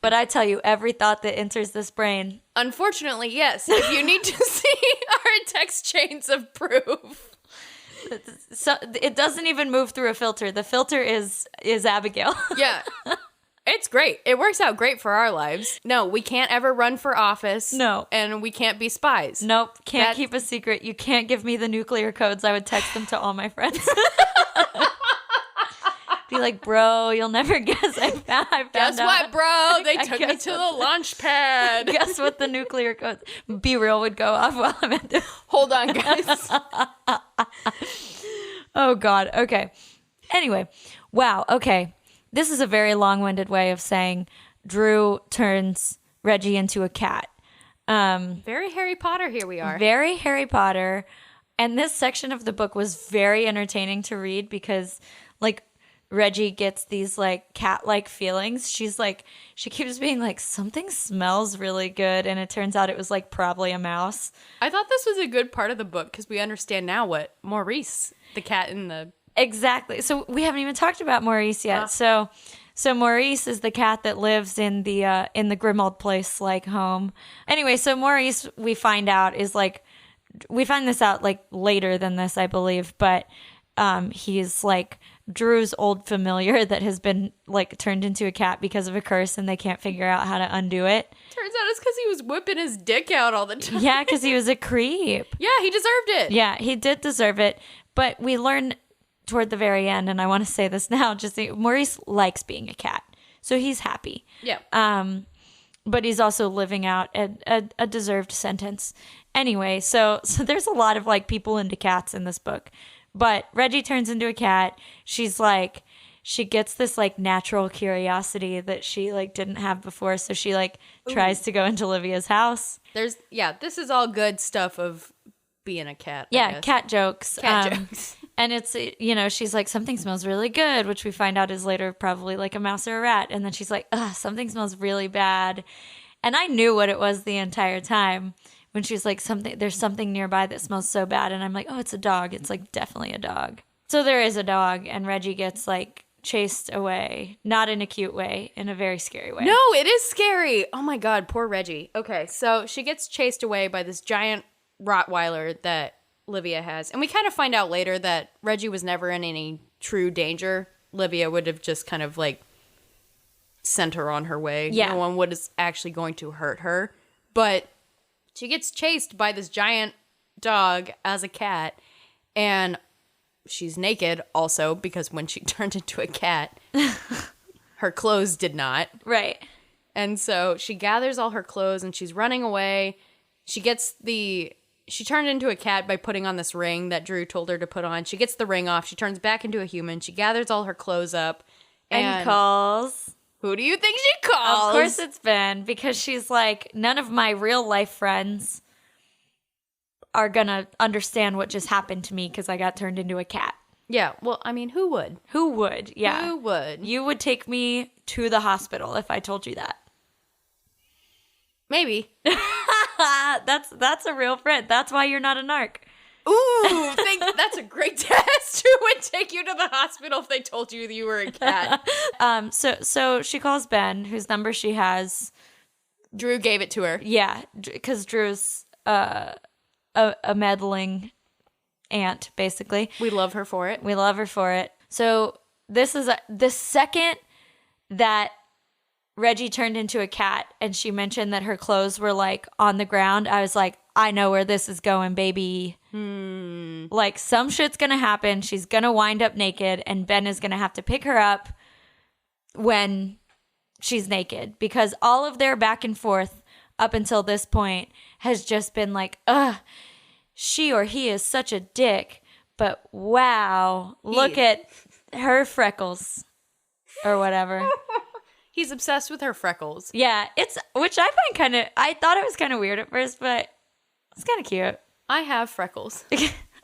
S1: But I tell you, every thought that enters this brain.
S2: Unfortunately, yes. If you need to see our text chains of proof.
S1: So it doesn't even move through a filter. The filter is Abigail.
S2: Yeah. It's great. It works out great for our lives. No, we can't ever run for office.
S1: No.
S2: And we can't be spies.
S1: Nope. Can't keep a secret. You can't give me the nuclear codes. I would text them to all my friends. Be like, bro, you'll never guess. I found
S2: Guess
S1: out.
S2: What, bro? They took me to the launch pad.
S1: Guess what the nuclear codes? Be Real would go off while I'm at the...
S2: Hold on, guys.
S1: Oh, God. Okay. Anyway. Wow. Okay. This is a very long-winded way of saying Drew turns Reggie into a cat.
S2: Very Harry Potter here we are.
S1: Very Harry Potter. And this section of the book was very entertaining to read because, like, Reggie gets these, like, cat-like feelings. She keeps being like, something smells really good. And it turns out it was, like, probably a mouse.
S2: I thought this was a good part of the book because we understand now what Maurice, the cat in the...
S1: Exactly. So we haven't even talked about Maurice yet. So Maurice is the cat that lives in the Grimald Place like home. Anyway, so Maurice, we find out is like, we find this out like later than this, I believe, but he's like Drew's old familiar that has been like turned into a cat because of a curse and they can't figure out how to undo it.
S2: Turns out it's because he was whipping his dick out all the time.
S1: Yeah, because he was a creep.
S2: Yeah, he deserved it.
S1: Yeah, he did deserve it. But we learn toward the very end, and I want to say this now, Maurice likes being a cat, so he's happy.
S2: Yeah.
S1: But he's also living out a deserved sentence. Anyway, so there's a lot of like people into cats in this book, but Reggie turns into a cat. She's like, she gets this like natural curiosity that she like didn't have before, so she like tries to go into Livia's house. This
S2: is all good stuff of being a cat.
S1: Yeah, cat jokes.
S2: Cat jokes.
S1: And it's, she's like, something smells really good, which we find out is later probably like a mouse or a rat. And then she's like, ugh, something smells really bad. And I knew what it was the entire time when she's like, there's something nearby that smells so bad. And I'm like, oh, it's a dog. It's like definitely a dog. So there is a dog, and Reggie gets like chased away, not in a cute way, in a very scary way.
S2: No, it is scary. Oh my God, poor Reggie. Okay, so she gets chased away by this giant Rottweiler that Livia has. And we kind of find out later that Reggie was never in any true danger. Livia would have just kind of like sent her on her way.
S1: Yeah.
S2: No one was actually going to hurt her. But she gets chased by this giant dog as a cat, and she's naked also because when she turned into a cat, her clothes did not.
S1: Right.
S2: And so she gathers all her clothes and she's running away. She turned into a cat by putting on this ring that Drew told her to put on. She gets the ring off. She turns back into a human. She gathers all her clothes up
S1: And calls.
S2: Who do you think she calls?
S1: Of course it's Ben, because she's like, none of my real life friends are gonna understand what just happened to me because I got turned into a cat.
S2: Yeah, well, I mean, who would?
S1: Who would? Yeah.
S2: Who would?
S1: You would take me to the hospital if I told you that.
S2: Maybe.
S1: That's a real friend. That's why you're not a narc.
S2: Ooh, that's a great test. Who would take you to the hospital if they told you that you were a cat?
S1: So she calls Ben, whose number she has.
S2: Drew gave it to her.
S1: Yeah, because Drew's a meddling aunt, basically.
S2: We love her for it.
S1: We love her for it. So this is the second that Reggie turned into a cat and she mentioned that her clothes were like on the ground, I was like, I know where this is going, baby. Like some shit's gonna happen. She's gonna wind up naked and Ben is gonna have to pick her up when she's naked, because all of their back and forth up until this point has just been like, ugh, she or he is such a dick, but wow, look at her freckles or whatever.
S2: He's obsessed with her freckles.
S1: Yeah, which I find I thought it was kind of weird at first, but it's kind of cute.
S2: I have freckles.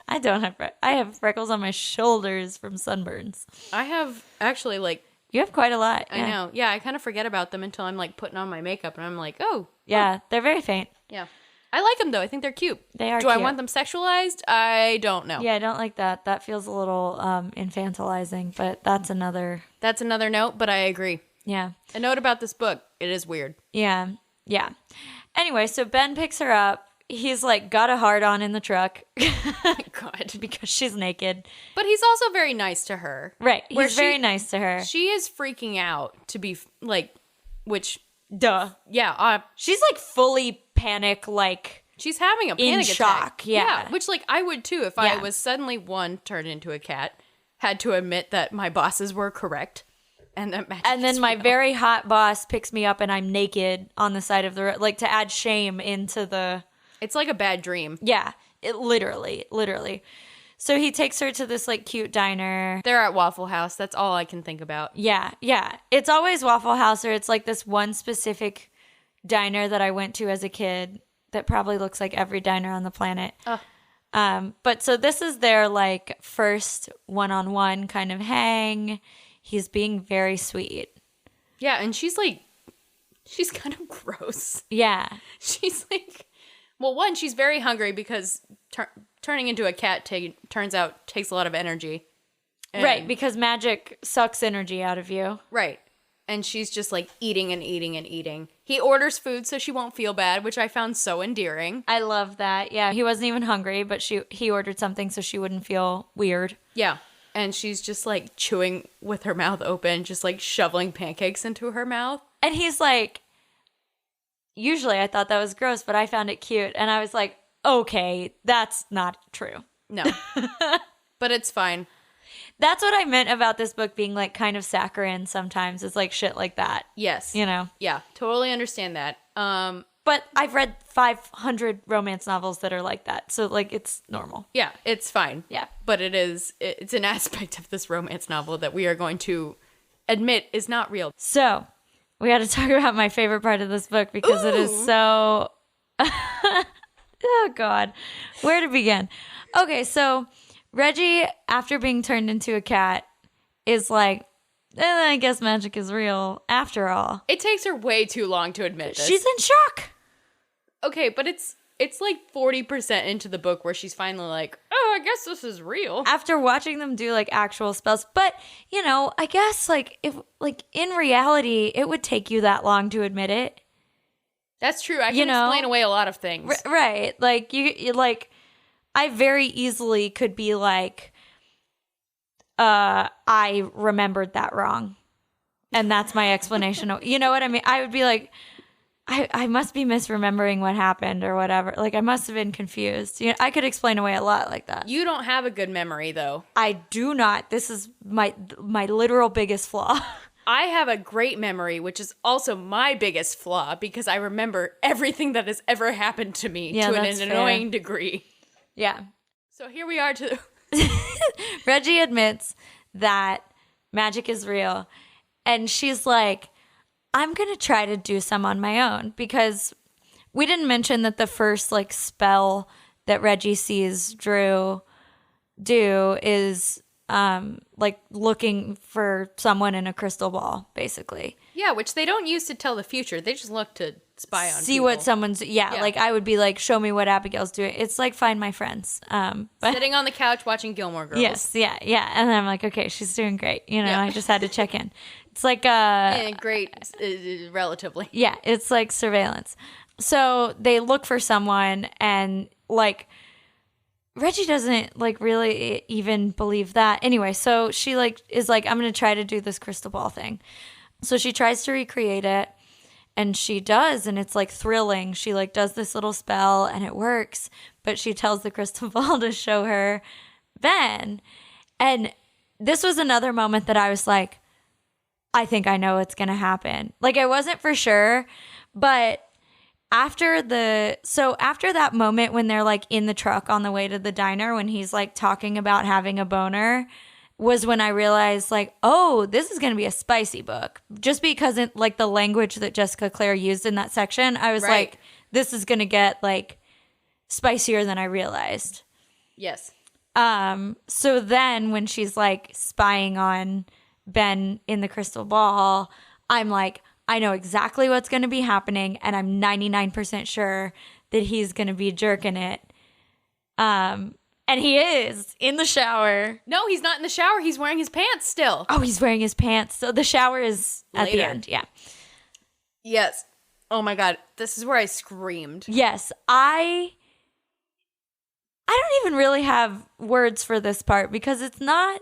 S1: I don't have I have freckles on my shoulders from sunburns.
S2: I have actually like...
S1: You have quite a lot.
S2: I know. Yeah, I kind of forget about them until I'm like putting on my makeup and I'm like, oh.
S1: Yeah, they're very faint.
S2: Yeah. I like them though. I think they're cute.
S1: They are
S2: Do
S1: cute.
S2: I want them sexualized? I don't know.
S1: Yeah, I don't like that. That feels a little infantilizing, but that's another...
S2: That's another note, but I agree.
S1: Yeah.
S2: A note about this book. It is weird.
S1: Yeah. Yeah. Anyway, so Ben picks her up. He's like got a hard on in the truck.
S2: God.
S1: Because she's naked.
S2: But he's also very nice to her.
S1: Right. He's very nice to her.
S2: She is freaking out to be like, which...
S1: Duh.
S2: Yeah.
S1: She's like fully panic, like...
S2: She's having a panic attack.
S1: shock, yeah.
S2: Which like I would too if I was suddenly turned into a cat, had to admit that my bosses were correct. And
S1: then my very hot boss picks me up and I'm naked on the side of the road, like to add shame into the...
S2: It's like a bad dream.
S1: Yeah, it literally. So he takes her to this like cute diner.
S2: They're at Waffle House. That's all I can think about.
S1: Yeah. It's always Waffle House, or it's like this one specific diner that I went to as a kid that probably looks like every diner on the planet. But so this is their like first one-on-one kind of hang. He's being very sweet.
S2: Yeah, and she's kind of gross.
S1: Yeah.
S2: She's like, well, one, she's very hungry because turning into a cat turns out takes a lot of energy.
S1: Right, because magic sucks energy out of you.
S2: Right. And she's just like eating and eating and eating. He orders food so she won't feel bad, which I found so endearing.
S1: I love that. Yeah, he wasn't even hungry, but he ordered something so she wouldn't feel weird.
S2: Yeah. And she's just like chewing with her mouth open, just like shoveling pancakes into her mouth.
S1: And he's like, usually I thought that was gross, but I found it cute. And I was like, okay, that's not true.
S2: No. But it's fine.
S1: That's what I meant about this book being like kind of saccharine sometimes. It's like shit like that.
S2: Yes.
S1: You know?
S2: Yeah, totally understand that.
S1: But I've read 500 romance novels that are like that. So like it's normal.
S2: Yeah, it's fine.
S1: Yeah.
S2: But it's an aspect of this romance novel that we are going to admit is not real.
S1: So we got to talk about my favorite part of this book because it is so... Oh, God. Where to begin? Okay, so Reggie, after being turned into a cat, is like, I guess magic is real after all.
S2: It takes her way too long to admit this.
S1: She's in shock.
S2: Okay, but it's like 40% into the book where she's finally like, oh, I guess this is real.
S1: After watching them do like actual spells. But, you know, I guess like if like in reality, it would take you that long to admit it.
S2: That's true. I can explain away a lot of things.
S1: Right. Like you like, I very easily could be like, I remembered that wrong. And that's my explanation. You know what I mean? I would be like, I must be misremembering what happened or whatever. Like, I must have been confused. You know, I could explain away a lot like that.
S2: You don't have a good memory, though.
S1: I do not. This is my literal biggest flaw.
S2: I have a great memory, which is also my biggest flaw, because I remember everything that has ever happened to me to an annoying degree.
S1: Yeah.
S2: So here we are to...
S1: Reggie admits that magic is real. And she's like, I'm going to try to do some on my own, because we didn't mention that the first like spell that Reggie sees Drew do is like looking for someone in a crystal ball, basically.
S2: Yeah, which they don't use to tell the future. They just look to spy on
S1: See
S2: people.
S1: what someone's, like I would be like, show me what Abigail's doing. It's like Find My Friends. But,
S2: sitting on the couch watching Gilmore Girls.
S1: Yes, yeah. And I'm like, okay, she's doing great. You know, I just had to check in. It's like
S2: great, relatively.
S1: Yeah, it's like surveillance. So they look for someone, and like Reggie doesn't like really even believe that. Anyway, so she like is like, I'm gonna try to do this crystal ball thing. So she tries to recreate it, and she does, and it's like thrilling. She like does this little spell, and it works. But she tells the crystal ball to show her Ben, and this was another moment that I was like, I think I know what's going to happen. Like, I wasn't for sure, but after that moment when they're like in the truck on the way to the diner, when he's like talking about having a boner, was when I realized like, oh, this is going to be a spicy book. Just because it, like the language that Jessica Clare used in that section, I was like, this is going to get like spicier than I realized.
S2: Yes.
S1: So then when she's like spying on Ben in the crystal ball, I'm like, I know exactly what's going to be happening, and I'm 99% sure that he's going to be jerking it. And he is in the shower.
S2: No, he's not in the shower. He's wearing his pants still.
S1: Oh, he's wearing his pants. So the shower is at the end. Yeah.
S2: Yes. Oh my God. This is where I screamed.
S1: Yes. I don't even really have words for this part, because it's not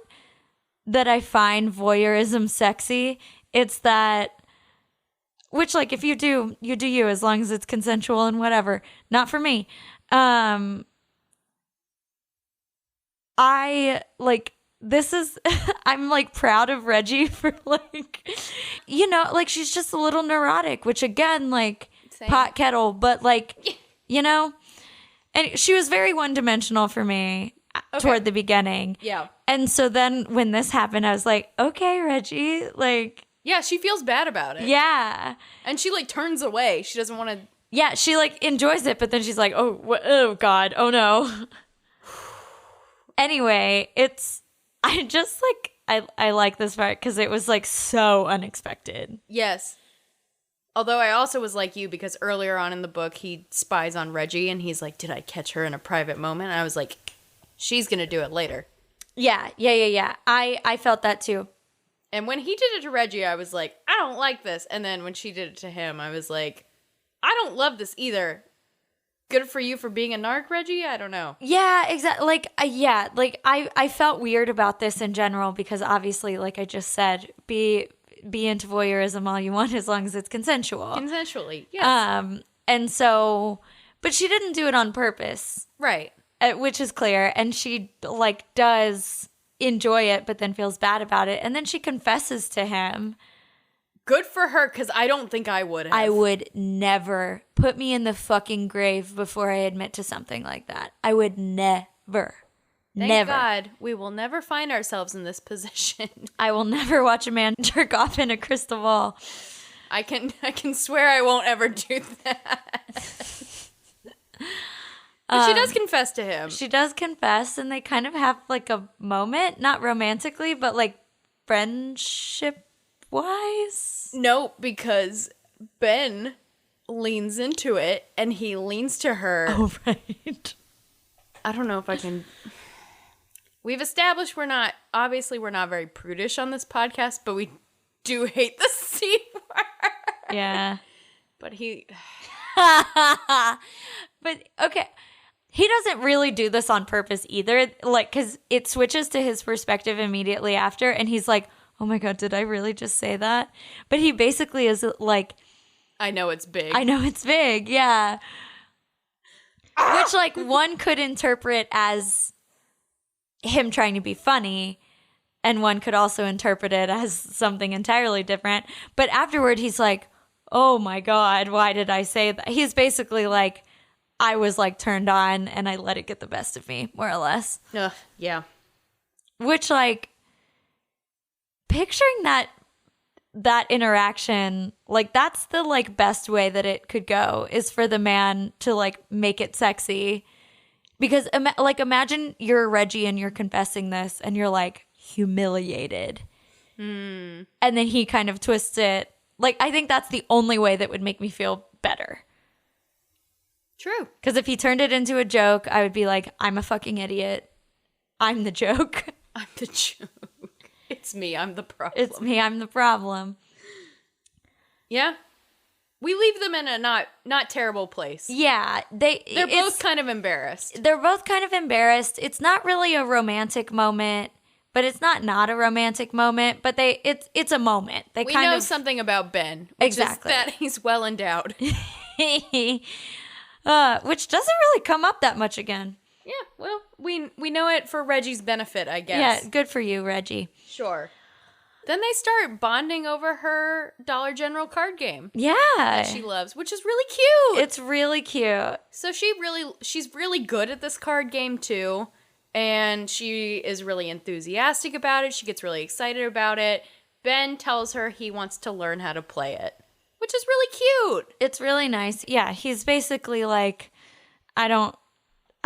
S1: that I find voyeurism sexy. It's that, which like if you do you, as long as it's consensual and whatever. Not for me. I like, this is, I'm like proud of Reggie for like, you know, like she's just a little neurotic, which again, like
S2: Same.
S1: Pot kettle, but like, you know, and she was very one-dimensional for me toward the beginning.
S2: Yeah.
S1: And so then when this happened, I was like, okay, Reggie, like.
S2: Yeah, she feels bad about it.
S1: Yeah.
S2: And she like turns away. She doesn't want to.
S1: Yeah, she like enjoys it, but then she's like, oh God, oh no. Anyway, I just like, I like this part because it was like so unexpected.
S2: Yes. Although I also was like you, because earlier on in the book, he spies on Reggie and he's like, did I catch her in a private moment? And I was like, she's going to do it later.
S1: Yeah. I felt that too.
S2: And when he did it to Reggie, I was like, I don't like this. And then when she did it to him, I was like, I don't love this either. Good for you for being a narc, Reggie? I don't know.
S1: Yeah, exactly. Like, I felt weird about this in general, because obviously, like I just said, be into voyeurism all you want, as long as it's consensual.
S2: Consensually, yes.
S1: And so, but she didn't do it on purpose.
S2: Right.
S1: Which is clear. And she, like, does enjoy it, but then feels bad about it. And then she confesses to him.
S2: Good for her, because I don't think I would have.
S1: I would never. Put me in the fucking grave before I admit to something like that. I would never.
S2: Thank God we will never find ourselves in this position.
S1: I will never watch a man jerk off in a crystal ball.
S2: I can swear I won't ever do that. But she does confess to him.
S1: She does confess, and they kind of have like a moment, not romantically, but like friendship-wise.
S2: No, because Ben leans into it, and he leans to her.
S1: Oh, right.
S2: I don't know if I can... We've established we're not very prudish on this podcast, but we do hate the C word.
S1: Yeah.
S2: But he...
S1: But, okay. He doesn't really do this on purpose either, like, because it switches to his perspective immediately after, and he's like, oh my God, did I really just say that? But he basically is like...
S2: I know it's big.
S1: I know it's big, yeah. Which, like, one could interpret as him trying to be funny, and one could also interpret it as something entirely different. But afterward, he's like, oh my God, why did I say that? He's basically like, I was like turned on and I let it get the best of me, more or less.
S2: Yeah.
S1: Which, like, picturing that interaction, like, that's the like best way that it could go, is for the man to like make it sexy. Because imagine you're Reggie and you're confessing this and you're like humiliated. And then he kind of twists it. Like, I think that's the only way that would make me feel better.
S2: True.
S1: Because if he turned it into a joke, I would be like, I'm a fucking idiot. I'm the joke.
S2: I'm the joke. It's me. I'm the problem.
S1: It's me. I'm the problem.
S2: Yeah. We leave them in a not terrible place.
S1: Yeah.
S2: They're both kind of embarrassed.
S1: They're both kind of embarrassed. It's not really a romantic moment, but it's not a romantic moment. But it's a moment.
S2: We know something about Ben.
S1: Exactly.
S2: Is that he's well endowed.
S1: Which doesn't really come up that much again.
S2: Yeah, well, we know it for Reggie's benefit, I guess.
S1: Yeah, good for you, Reggie.
S2: Sure. Then they start bonding over her Dollar General card game.
S1: Yeah.
S2: That she loves, which is really cute.
S1: It's really cute.
S2: So she's really good at this card game too, and she is really enthusiastic about it. She gets really excited about it. Ben tells her he wants to learn how to play it, which is really cute.
S1: It's really nice. Yeah, he's basically like, I'm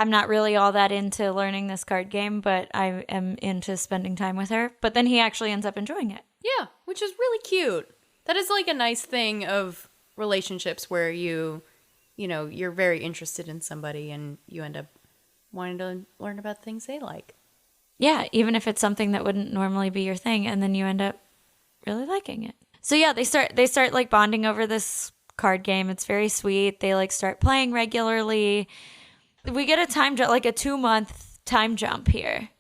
S1: not really all that into learning this card game, but I am into spending time with her. But then he actually ends up enjoying it.
S2: Yeah, which is really cute. That is like a nice thing of relationships where you're very interested in somebody and you end up wanting to learn about things they like.
S1: Yeah, even if it's something that wouldn't normally be your thing, and then you end up really liking it. So yeah, they start like bonding over this card game. It's very sweet. They like start playing regularly. We get a time jump, like a 2-month time jump here.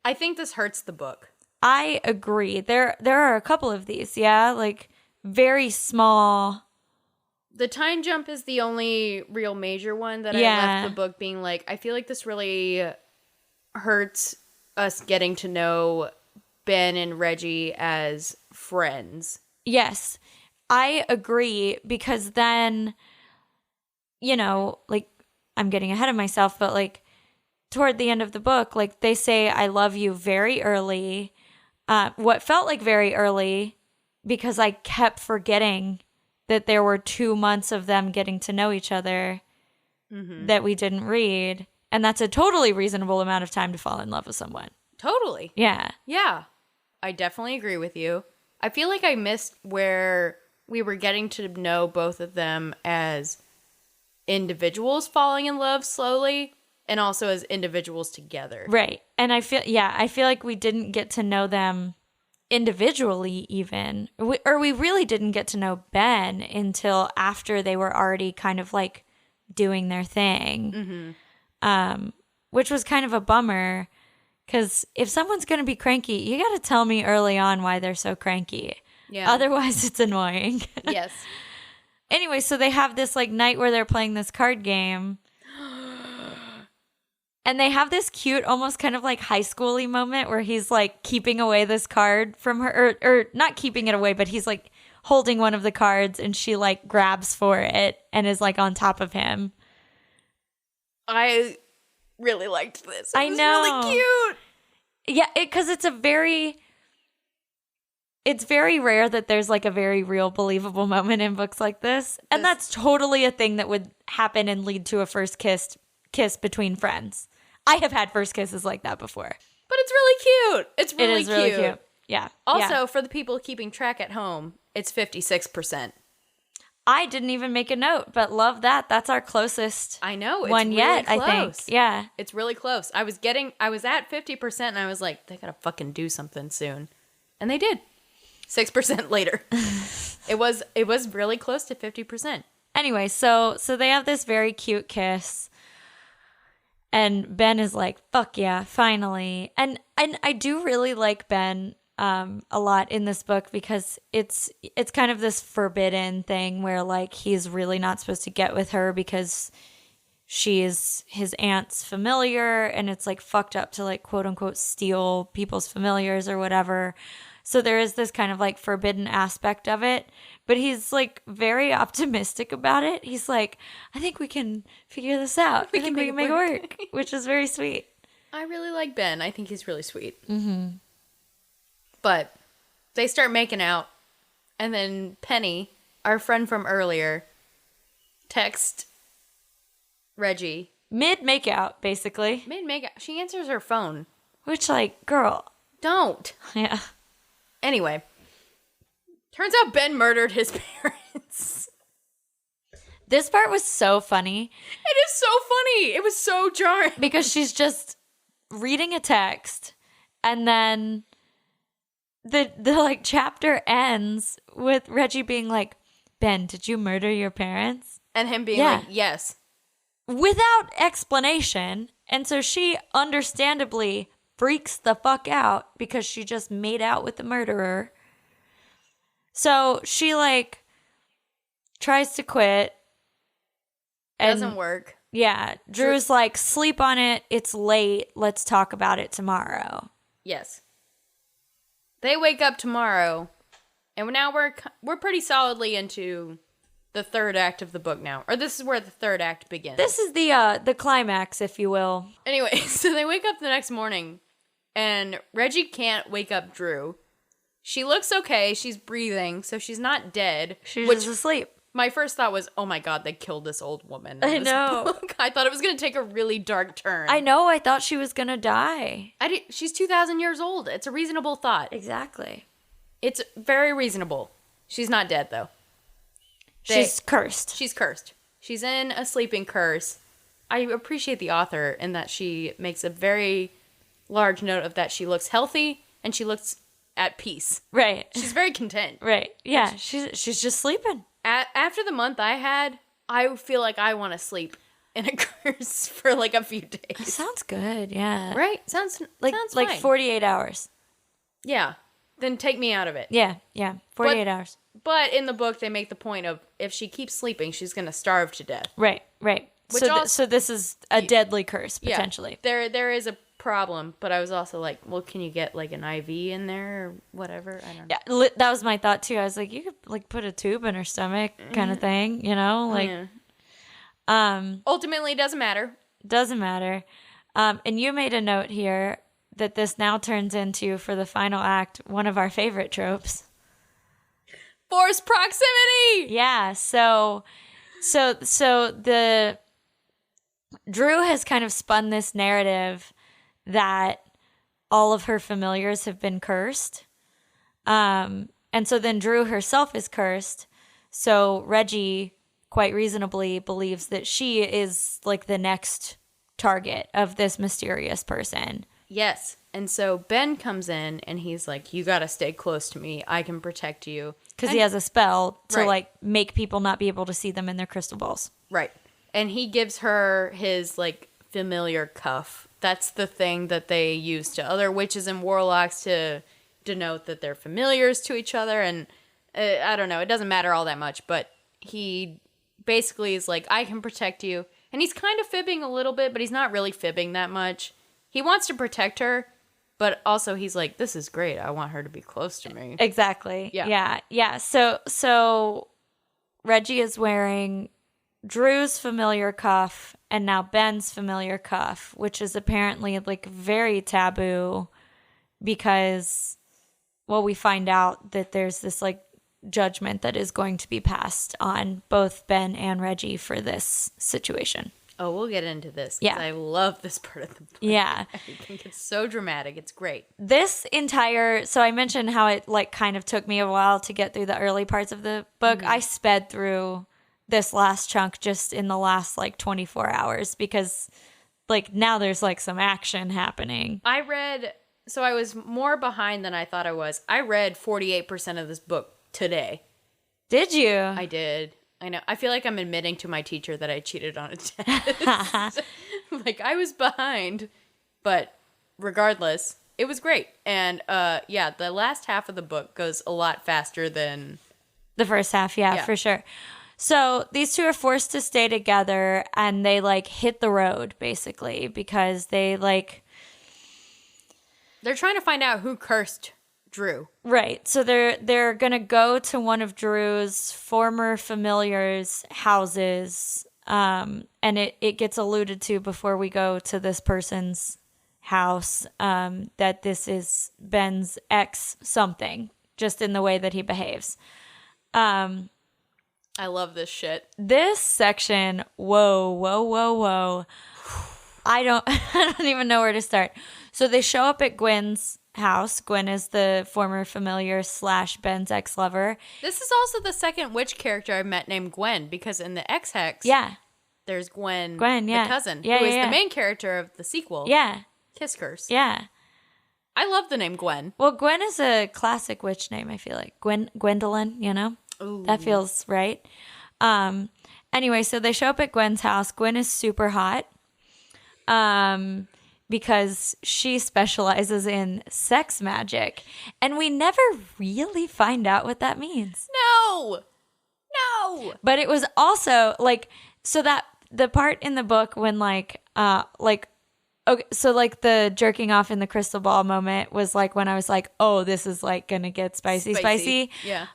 S2: I think this hurts the book.
S1: I agree. There are a couple of these, yeah, like very small.
S2: The time jump is the only real major one that I left the book being like, I feel like this really hurts us getting to know Ben and Reggie as friends.
S1: Yes, I agree, because then, like, I'm getting ahead of myself, but like toward the end of the book, like they say, I love you very early. What felt like very early, because I kept forgetting that there were 2 months of them getting to know each other that we didn't read. And that's a totally reasonable amount of time to fall in love with someone.
S2: Totally.
S1: Yeah.
S2: Yeah. I definitely agree with you. I feel like I missed where we were getting to know both of them as individuals falling in love slowly, and also as individuals together.
S1: Right. And I feel like we didn't get to know them individually even. We really didn't get to know Ben until after they were already kind of like doing their thing. Which was kind of a bummer, because if someone's going to be cranky, you got to tell me early on why they're so cranky.
S2: Yeah.
S1: Otherwise, it's annoying.
S2: Yes.
S1: Anyway, so they have this like night where they're playing this card game. And they have this cute, almost kind of like high school-y moment where he's like keeping away this card from her, or not keeping it away, but he's like holding one of the cards and she like grabs for it and is like on top of him.
S2: I really liked this.
S1: I know.
S2: Really cute.
S1: Yeah, because it's very rare that there's like a very real, believable moment in books like this. And that's totally a thing that would happen and lead to a first kiss kiss between friends. I have had first kisses like that before.
S2: But it's really cute. It's really,
S1: it is really cute. Yeah.
S2: Also, for the people keeping track at home, it's 56%.
S1: I didn't even make a note, but love that. That's our closest.
S2: I know. It's
S1: one
S2: really
S1: yet,
S2: close.
S1: I think. Yeah.
S2: It's really close. I was at 50% and I was like, they gotta fucking do something soon. And they did. 6% later. It was really close to 50%.
S1: Anyway, so they have this very cute kiss. And Ben is like, fuck yeah, finally. And I do really like Ben a lot in this book because it's kind of this forbidden thing where like he's really not supposed to get with her because she is his aunt's familiar, and it's like fucked up to like quote unquote steal people's familiars or whatever. So there is this kind of like forbidden aspect of it, but he's like very optimistic about it. He's like, I think we can figure this out. I think we can make it work, which is very sweet.
S2: I really like Ben. I think he's really sweet. Mm-hmm. But they start making out, and then Penny, our friend from earlier, texts Reggie.
S1: Mid-makeout, basically.
S2: Mid-makeout. She answers her phone.
S1: Which, like, girl.
S2: Don't.
S1: Yeah.
S2: Anyway, turns out Ben murdered his parents.
S1: This part was so funny.
S2: It is so funny. It was so jarring.
S1: Because she's just reading a text, and then the like chapter ends with Reggie being like, Ben, did you murder your parents?
S2: And him being like, yes.
S1: Without explanation. And so she understandably freaks the fuck out because she just made out with the murderer. So she like tries to quit.
S2: Doesn't work.
S1: Yeah. Drew's like, sleep on it. It's late. Let's talk about it tomorrow.
S2: Yes. They wake up tomorrow, and now we're pretty solidly into the third act of the book now. Or this is where the third act begins.
S1: This is the climax, if you will.
S2: Anyway, so they wake up the next morning, and Reggie can't wake up Drew. She looks okay. She's breathing, so she's not dead.
S1: She's just asleep.
S2: My first thought was, oh my God, they killed this old woman.
S1: I know.
S2: Book. I thought it was going to take a really dark turn.
S1: I know. I thought she was going to die.
S2: She's 2,000 years old. It's a reasonable thought.
S1: Exactly.
S2: It's very reasonable. She's not dead, though.
S1: She's cursed.
S2: She's cursed. She's in a sleeping curse. I appreciate the author in that she makes a very large note of that she looks healthy and she looks at peace.
S1: Right.
S2: She's very content.
S1: Right. Yeah. She's just sleeping.
S2: After the month I had, I feel like I want to sleep in a curse for like a few days.
S1: That sounds good. Yeah.
S2: Right? Sounds fine.
S1: Like 48 hours.
S2: Yeah. Then take me out of it.
S1: Yeah. 48 hours.
S2: But in the book, they make the point of if she keeps sleeping, she's going to starve to death.
S1: Right. So this is a deadly curse, potentially.
S2: Yeah, there is a problem, but I was also like, well, can you get like an IV in there or whatever? I don't know.
S1: Yeah, that was my thought too. I was like, you could like put a tube in her stomach kind of thing, you know? Like,
S2: ultimately, it doesn't matter.
S1: Doesn't matter. And you made a note here that this now turns into, for the final act, one of our favorite tropes.
S2: Forced proximity!
S1: Yeah, so the Drew has kind of spun this narrative that all of her familiars have been cursed. And so then Drew herself is cursed. So Reggie, quite reasonably, believes that she is like the next target of this mysterious person.
S2: Yes. And so Ben comes in and he's like, you got to stay close to me. I can protect you.
S1: Because he has a spell to like make people not be able to see them in their crystal balls.
S2: Right. And he gives her his like familiar cuff. That's the thing that they use to other witches and warlocks to denote that they're familiars to each other. And I don't know, it doesn't matter all that much, but he basically is like, I can protect you. And he's kind of fibbing a little bit, but he's not really fibbing that much. He wants to protect her, but also he's like, this is great. I want her to be close to me.
S1: Exactly. Yeah. So Reggie is wearing Drew's familiar cuff and now Ben's familiar cuff, which is apparently like very taboo because, well, we find out that there's this like judgment that is going to be passed on both Ben and Reggie for this situation.
S2: Oh, we'll get into this.
S1: Yeah.
S2: I love this part of the book.
S1: Yeah.
S2: I think it's so dramatic. It's great.
S1: So I mentioned how it like kind of took me a while to get through the early parts of the book. I sped through this last chunk just in the last like 24 hours because like now there's like some action happening.
S2: I was more behind than I thought I was. I read 48% of this book today.
S1: Did you?
S2: I did. I know. I feel like I'm admitting to my teacher that I cheated on a test. Like, I was behind. But regardless, it was great. And, the last half of the book goes a lot faster than...
S1: The first half, yeah, for sure. So these two are forced to stay together, and they, like, hit the road, basically, because they, like...
S2: They're trying to find out who cursed Drew.
S1: Right. So they're going to go to one of Drew's former familiars' houses. And it gets alluded to before we go to this person's house that this is Ben's ex something, just in the way that he behaves.
S2: I love this shit.
S1: This section, whoa. I don't even know where to start. So they show up at Gwen's house. Gwen is the former familiar / Ben's ex-lover.
S2: This is also the second witch character I met named Gwen, because in the X-Hex, there's Gwen,
S1: yeah.
S2: the cousin,
S1: who
S2: is the main character of the sequel.
S1: Yeah.
S2: Kiss Curse.
S1: Yeah.
S2: I love the name Gwen.
S1: Well, Gwen is a classic witch name, I feel like. Gwendolyn, you know?
S2: Ooh.
S1: That feels right. Anyway, so they show up at Gwen's house. Gwen is super hot. Because she specializes in sex magic. And we never really find out what that means.
S2: No!
S1: But it was also, like, so that the part in the book when, okay, so, like, the jerking off in the crystal ball moment was, like, when I was like, oh, this is, like, gonna get spicy.
S2: Yeah.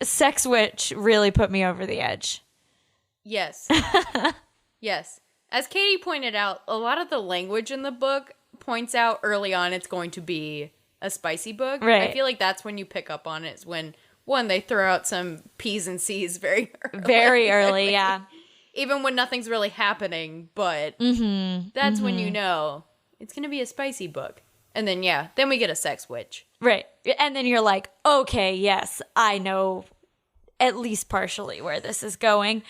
S1: Sex Witch really put me over the edge.
S2: Yes. Yes. As Katey pointed out, a lot of the language in the book points out early on it's going to be a spicy book.
S1: Right.
S2: I feel like that's when you pick up on it, is when, one, they throw out some P's and C's very early.
S1: Very early, yeah.
S2: Even when nothing's really happening, but that's when you know it's going to be a spicy book. And then, then we get a sex witch.
S1: Right. And then you're like, okay, yes, I know at least partially where this is going.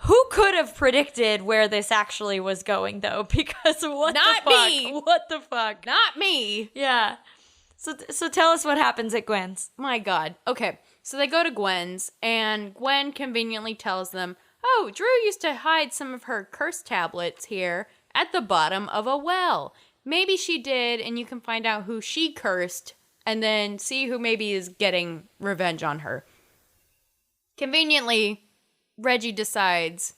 S1: Who could have predicted where this actually was going, though? Because what
S2: Not
S1: the fuck?
S2: me.
S1: What the fuck?
S2: Not me.
S1: Yeah. So tell us what happens at Gwen's.
S2: My God. Okay. So they go to Gwen's, and Gwen conveniently tells them, oh, Drew used to hide some of her curse tablets here at the bottom of a well. Maybe she did, and you can find out who she cursed, and then see who maybe is getting revenge on her. Conveniently, Reggie decides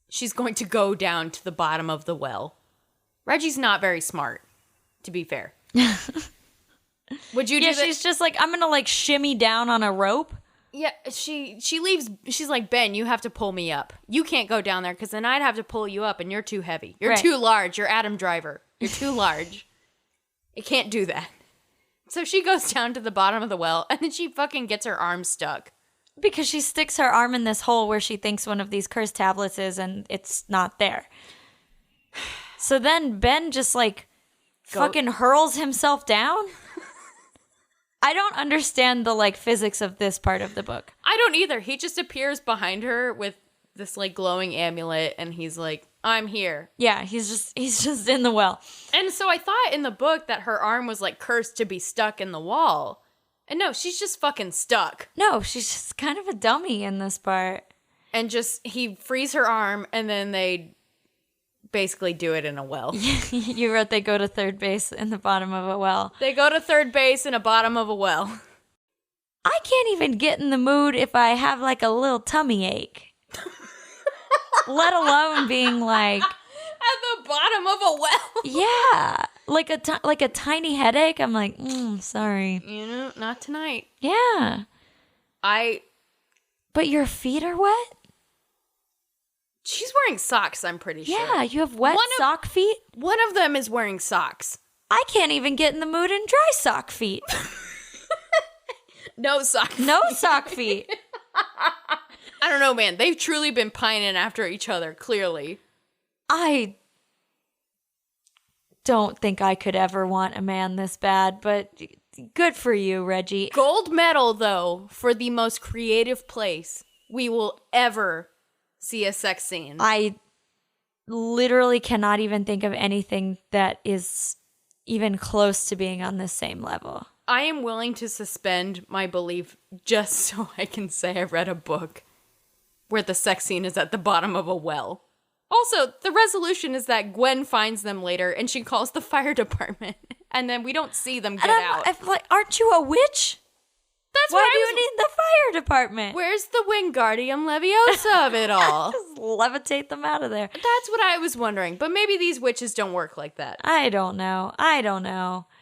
S2: she's going to go down to the bottom of the well. Reggie's not very smart, to be fair. Would you do that?
S1: She's just like, I'm going to like shimmy down on a rope.
S2: Yeah, she leaves. She's like, Ben, you have to pull me up. You can't go down there because then I'd have to pull you up and you're too heavy. You're too large. You're Adam Driver. You're too large. You can't do that. So she goes down to the bottom of the well and then she fucking gets her arm stuck.
S1: Because she sticks her arm in this hole where she thinks one of these cursed tablets is and it's not there. So then Ben just like fucking hurls himself down. I don't understand the like physics of this part of the book.
S2: I don't either. He just appears behind her with this like glowing amulet and he's like, I'm here.
S1: Yeah, he's just in the well.
S2: And so I thought in the book that her arm was like cursed to be stuck in the wall. And no, she's just fucking stuck.
S1: No, she's just kind of a dummy in this part.
S2: And just, he frees her arm, and then they basically do it in a well.
S1: You wrote they go to third base in the bottom of a well.
S2: They go to third base in a bottom of a well.
S1: I can't even get in the mood if I have like a little tummy ache. Let alone being like...
S2: At the bottom of a well?
S1: Yeah. Like a tiny headache. I'm like, sorry.
S2: You know, not tonight.
S1: Yeah. But your feet are wet?
S2: She's wearing socks, I'm pretty sure.
S1: Yeah, you have wet sock feet?
S2: One of them is wearing socks.
S1: I can't even get in the mood in dry sock feet.
S2: No sock feet.
S1: No sock feet.
S2: I don't know, man. They've truly been pining after each other, clearly.
S1: I don't think I could ever want a man this bad, but good for you, Reggie.
S2: Gold medal, though, for the most creative place we will ever see a sex scene.
S1: I literally cannot even think of anything that is even close to being on the same level.
S2: I am willing to suspend my belief just so I can say I read a book where the sex scene is at the bottom of a well. Also, the resolution is that Gwen finds them later and she calls the fire department. And then we don't see them get out.
S1: I'm like, aren't you a witch?
S2: That's
S1: Why do you need the fire department?
S2: Where's the Wingardium Leviosa of it all?
S1: Just levitate them out of there.
S2: That's what I was wondering. But maybe these witches don't work like that.
S1: I don't know.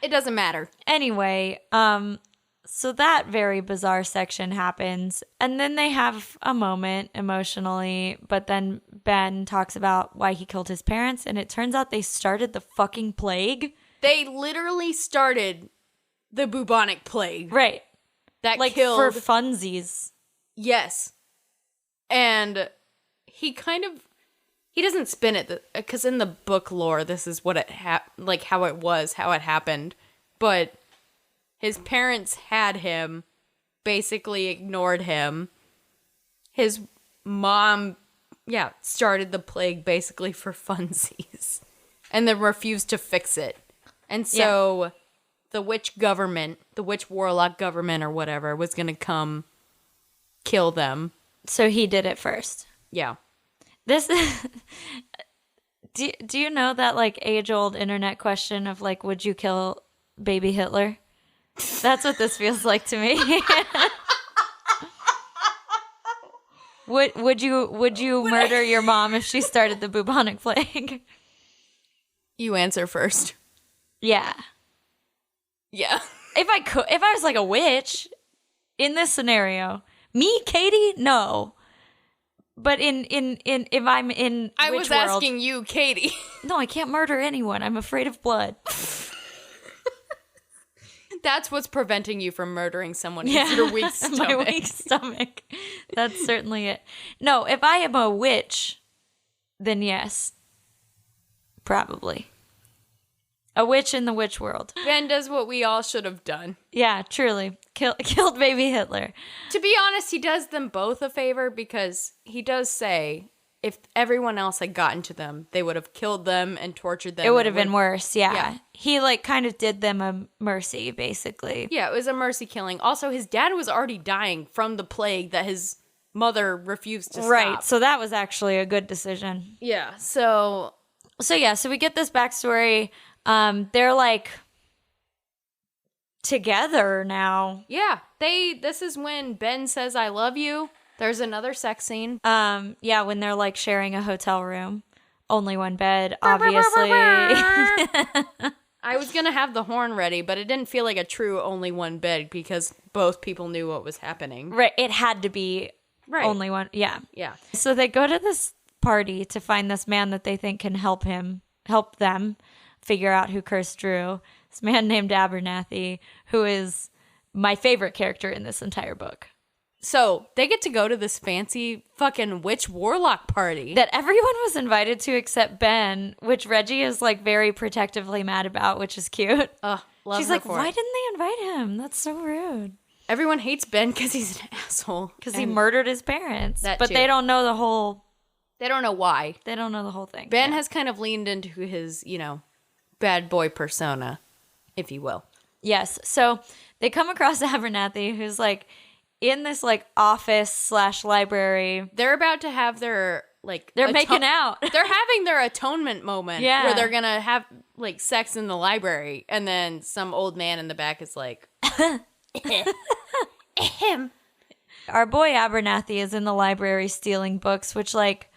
S2: It doesn't matter.
S1: Anyway, so that very bizarre section happens. And then they have a moment emotionally. But then Ben talks about why he killed his parents. And it turns out they started the fucking plague.
S2: They literally started the bubonic plague.
S1: Right.
S2: That
S1: like
S2: killed...
S1: for funsies.
S2: Yes. And he doesn't spin it, because in the book lore, this is what how it happened. But his parents had him, basically ignored him. His mom, started the plague basically for funsies. And then refused to fix it. And so... Yeah. The witch warlock government or whatever was going to come kill them.
S1: So he did it first.
S2: Yeah.
S1: This do you know that like age-old internet question of like, would you kill baby Hitler? That's what this feels like to me. Would you murder your mom if she started the bubonic plague?
S2: You answer first.
S1: Yeah.
S2: Yeah.
S1: If I was like a witch in this scenario, me, Katey, no. But if I'm in
S2: I
S1: witch
S2: was
S1: world,
S2: asking you, Katey.
S1: No, I can't murder anyone. I'm afraid of blood.
S2: That's what's preventing you from murdering someone. Is your weak stomach.
S1: My weak stomach. That's certainly it. No, if I am a witch, then yes. Probably. A witch in the witch world.
S2: Ben does what we all should have done.
S1: Yeah, truly. Killed baby Hitler.
S2: To be honest, he does them both a favor because he does say if everyone else had gotten to them, they would have killed them and tortured them.
S1: It would have been worse, yeah. He like kind of did them a mercy, basically.
S2: Yeah, it was a mercy killing. Also, his dad was already dying from the plague that his mother refused to stop.
S1: Right, so that was actually a good decision.
S2: Yeah, so
S1: we get this backstory. They're like together now.
S2: Yeah, this is when Ben says I love you. There's another sex scene.
S1: When they're like sharing a hotel room. Only one bed, obviously.
S2: I was going to have the horn ready, but it didn't feel like a true only one bed because both people knew what was happening.
S1: Right, it had to be only one. Yeah.
S2: Yeah.
S1: So they go to this party to find this man that they think can help them figure out who cursed Drew. This man named Abernathy, who is my favorite character in this entire book.
S2: So they get to go to this fancy fucking witch warlock party
S1: that everyone was invited to except Ben, which Reggie is like very protectively mad about, which is cute.
S2: She's
S1: like, why didn't they invite him? That's so rude.
S2: Everyone hates Ben because he's an asshole.
S1: Because he murdered his parents. But
S2: too.
S1: They don't know the whole...
S2: They don't know why.
S1: They don't know the whole thing.
S2: Ben has kind of leaned into his, bad boy persona, if you will.
S1: Yes. So they come across Abernathy, who's like in this like office / library.
S2: They're about to have their like...
S1: They're making out.
S2: They're having their atonement moment.
S1: Yeah.
S2: Where they're going to have like sex in the library. And then some old man in the back is like...
S1: Our boy Abernathy is in the library stealing books, which like...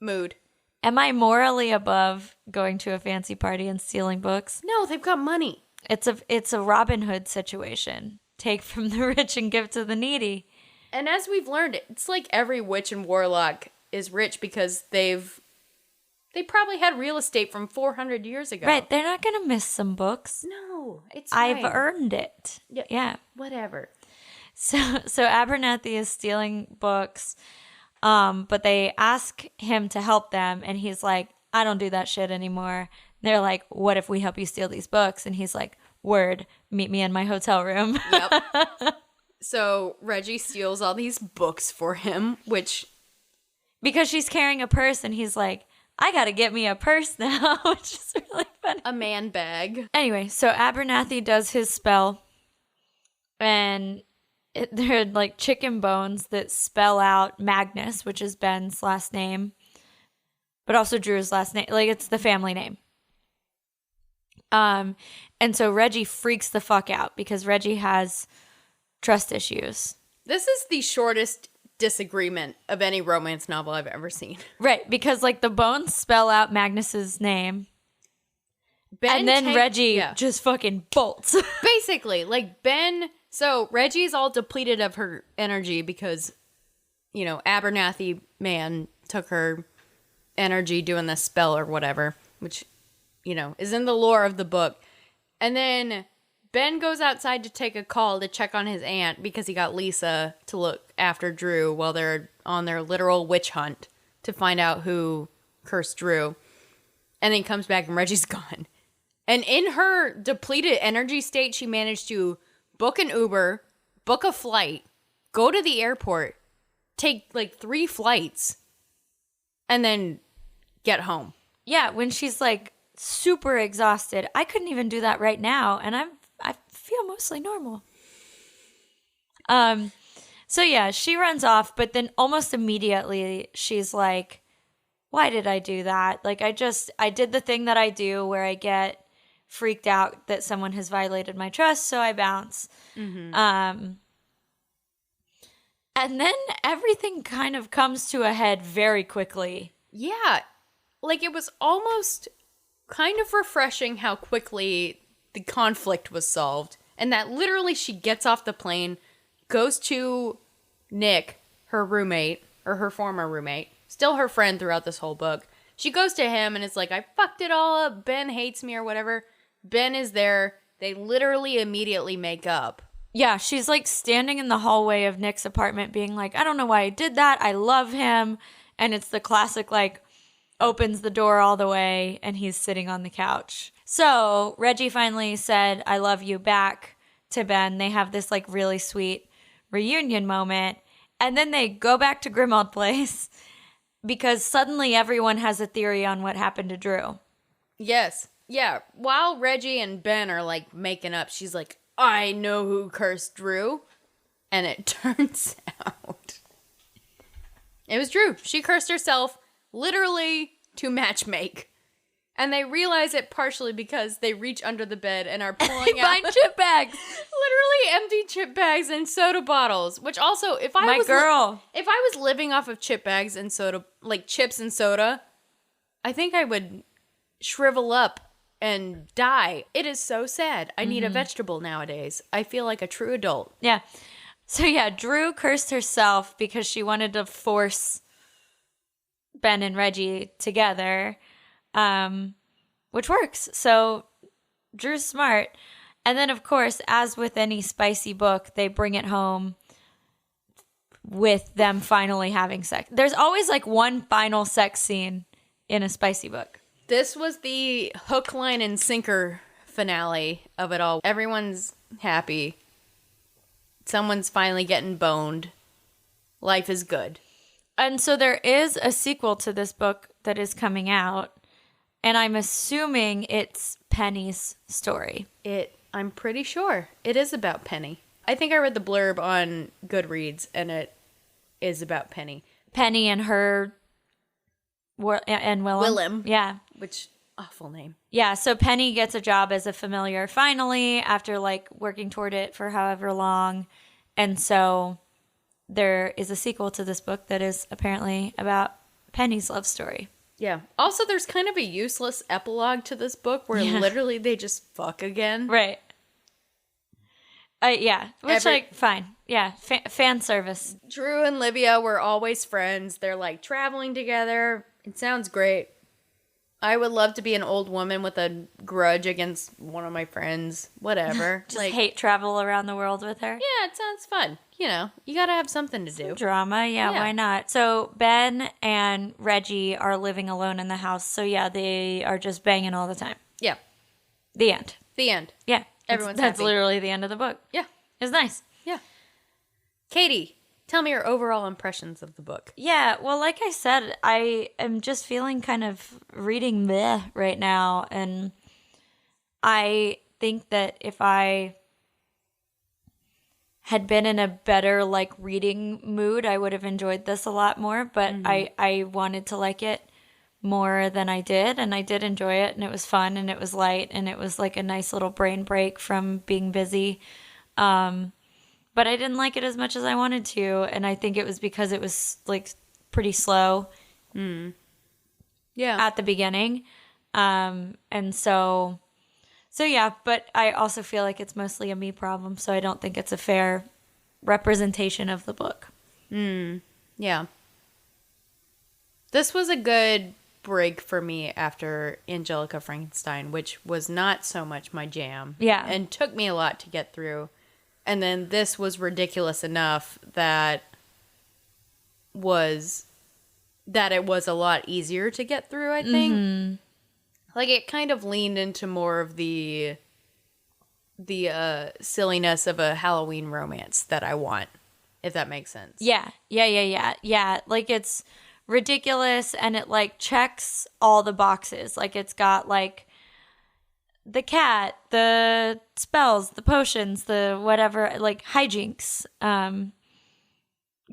S2: Mood.
S1: Am I morally above going to a fancy party and stealing books?
S2: No, they've got money.
S1: It's a Robin Hood situation. Take from the rich and give to the needy.
S2: And as we've learned, it's like every witch and warlock is rich because they probably had real estate from 400 years ago.
S1: Right, they're not going to miss some books.
S2: No, it's
S1: I've
S2: fine.
S1: earned it. Yeah.
S2: Whatever.
S1: So Abernathy is stealing books, but they ask him to help them, and he's like, I don't do that shit anymore. They're like, what if we help you steal these books? And he's like, word, meet me in my hotel room.
S2: Yep. So Reggie steals all these books for him, which...
S1: Because she's carrying a purse, and he's like, I gotta get me a purse now, which is really funny.
S2: A man bag.
S1: Anyway, so Abernathy does his spell, and they're like chicken bones that spell out Magnus, which is Ben's last name, but also Drew's last name. Like, it's the family name. And so Reggie freaks the fuck out because Reggie has trust issues. This
S2: is the shortest disagreement of any romance novel I've ever seen.
S1: Right, because like the bones spell out Magnus's name. And then Reggie just fucking bolts.
S2: Basically, like Ben... So Reggie's all depleted of her energy because, you know, Abernathy man took her energy doing this spell or whatever, which, you know, is in the lore of the book. And then Ben goes outside to take a call to check on his aunt because he got Lisa to look after Drew while they're on their literal witch hunt to find out who cursed Drew. And then he comes back and Reggie's gone. And in her depleted energy state, she managed to book an Uber, book a flight, go to the airport, take like 3 flights, and then get home.
S1: Yeah, when she's like super exhausted. I couldn't even do that right now, and I feel mostly normal. So yeah, she runs off, but then almost immediately she's like, why did I do that? Like, I did the thing that I do where I get freaked out that someone has violated my trust, so I bounce. Mm-hmm. And then everything kind of comes to a head very quickly.
S2: Yeah. Like, it was almost kind of refreshing how quickly the conflict was solved. And that literally she gets off the plane, goes to Nick, her roommate, or her former roommate, still her friend throughout this whole book. She goes to him and is like, I fucked it all up. Ben hates me or whatever. Ben is there. They literally immediately make up.
S1: Yeah, she's like standing in the hallway of Nick's apartment being like, I don't know why I did that. I love him. And it's the classic, like, opens the door all the way and he's sitting on the couch. So Reggie finally said, I love you back to Ben. They have this like really sweet reunion moment. And then they go back to Grimmauld Place because suddenly everyone has a theory on what happened to Drew.
S2: Yes. Yeah, while Reggie and Ben are, like, making up, she's like, I know who cursed Drew. And it turns out it was Drew. She cursed herself, literally, to matchmake. And they realize it partially because they reach under the bed and are pulling out
S1: chip bags.
S2: Literally empty chip bags and soda bottles. Which also, if I was living off of chip bags and soda, like chips and soda, I think I would shrivel up and die. It is so sad. I need a vegetable nowadays. I feel like a true adult.
S1: Yeah. So yeah, Drew cursed herself because she wanted to force Ben and Reggie together, which works. So Drew's smart. And then, of course, as with any spicy book, they bring it home with them finally having sex. There's always like one final sex scene in a spicy book.
S2: This was the hook, line, and sinker finale of it all. Everyone's happy. Someone's finally getting boned. Life is good.
S1: And so there is a sequel to this book that is coming out. And I'm assuming it's Penny's story.
S2: I'm pretty sure it is about Penny. I think I read the blurb on Goodreads, and it is about Penny.
S1: Penny and her... and Willem.
S2: Willem.
S1: Yeah.
S2: Which, awful name.
S1: Yeah, so Penny gets a job as a familiar finally after, like, working toward it for however long. And so there is a sequel to this book that is apparently about Penny's love story.
S2: Yeah. Also, there's kind of a useless epilogue to this book where literally they just fuck again.
S1: Right. Yeah, which, fine. Yeah, fan service.
S2: Drew and Livia were always friends. They're, like, traveling together. It sounds great. I would love to be an old woman with a grudge against one of my friends. Whatever.
S1: Just hate travel around the world with her.
S2: Yeah, it sounds fun. you know, you got to have something to do.
S1: Drama, yeah, why not? So Ben and Reggie are living alone in the house. So yeah, they are just banging all the time.
S2: Yeah.
S1: The end.
S2: The end.
S1: Yeah.
S2: Everyone's
S1: That's
S2: happy.
S1: literally the end of the book.
S2: Yeah.
S1: It's nice.
S2: Yeah. Katey, tell me your overall impressions of the book.
S1: Yeah, well, like I said, I am just feeling kind of reading meh right now. And I think that if I had been in a better like reading mood, I would have enjoyed this a lot more. But I wanted to like it more than I did, and I did enjoy it, and it was fun, and it was light, and it was like a nice little brain break from being busy. But I didn't like it as much as I wanted to, and I think it was because it was like pretty slow at the beginning. And so yeah, but I also feel like it's mostly a me problem, so I don't think it's a fair representation of the book.
S2: Yeah. This was a good break for me after Angelica Frankenstein, which was not so much my jam.
S1: Yeah.
S2: And took me a lot to get through. And then this was ridiculous enough that it was a lot easier to get through, I think. Like, it kind of leaned into more of the silliness of a Halloween romance that I want, if that makes sense.
S1: Yeah. Like, it's ridiculous, and it like checks all the boxes. Like, it's got like the cat, the spells, the potions, the whatever, like hijinks,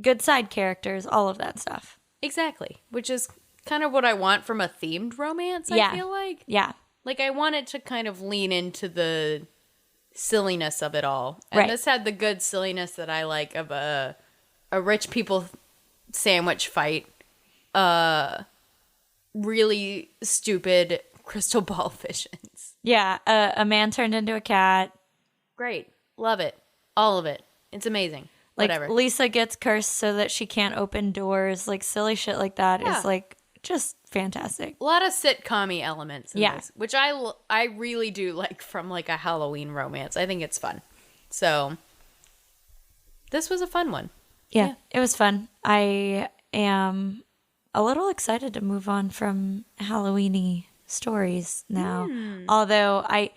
S1: good side characters, all of that stuff.
S2: Exactly. Which is kind of what I want from a themed romance, I feel like.
S1: Yeah.
S2: Like, I want it to kind of lean into the silliness of it all. And this had the good silliness that I like of a rich people sandwich fight, really stupid crystal ball visions.
S1: Yeah, a man turned into a cat.
S2: Great. Love it. All of it. It's amazing.
S1: Like,
S2: whatever.
S1: Lisa gets cursed so that she can't open doors. Like, silly shit like that is like just fantastic.
S2: A lot of sitcom-y elements in
S1: Yeah.
S2: this, which I really do like from like a Halloween romance. I think it's fun. So this was a fun one.
S1: Yeah, it was fun. I am a little excited to move on from Halloween-y stories now. Although I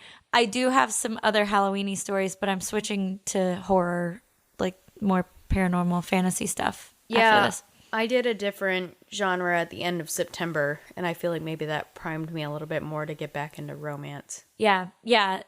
S1: do have some other Halloween-y stories, but I'm switching to horror, like more paranormal fantasy stuff after this.
S2: I did a different genre at the end of September, and I feel like maybe that primed me a little bit more to get back into romance.
S1: Yeah.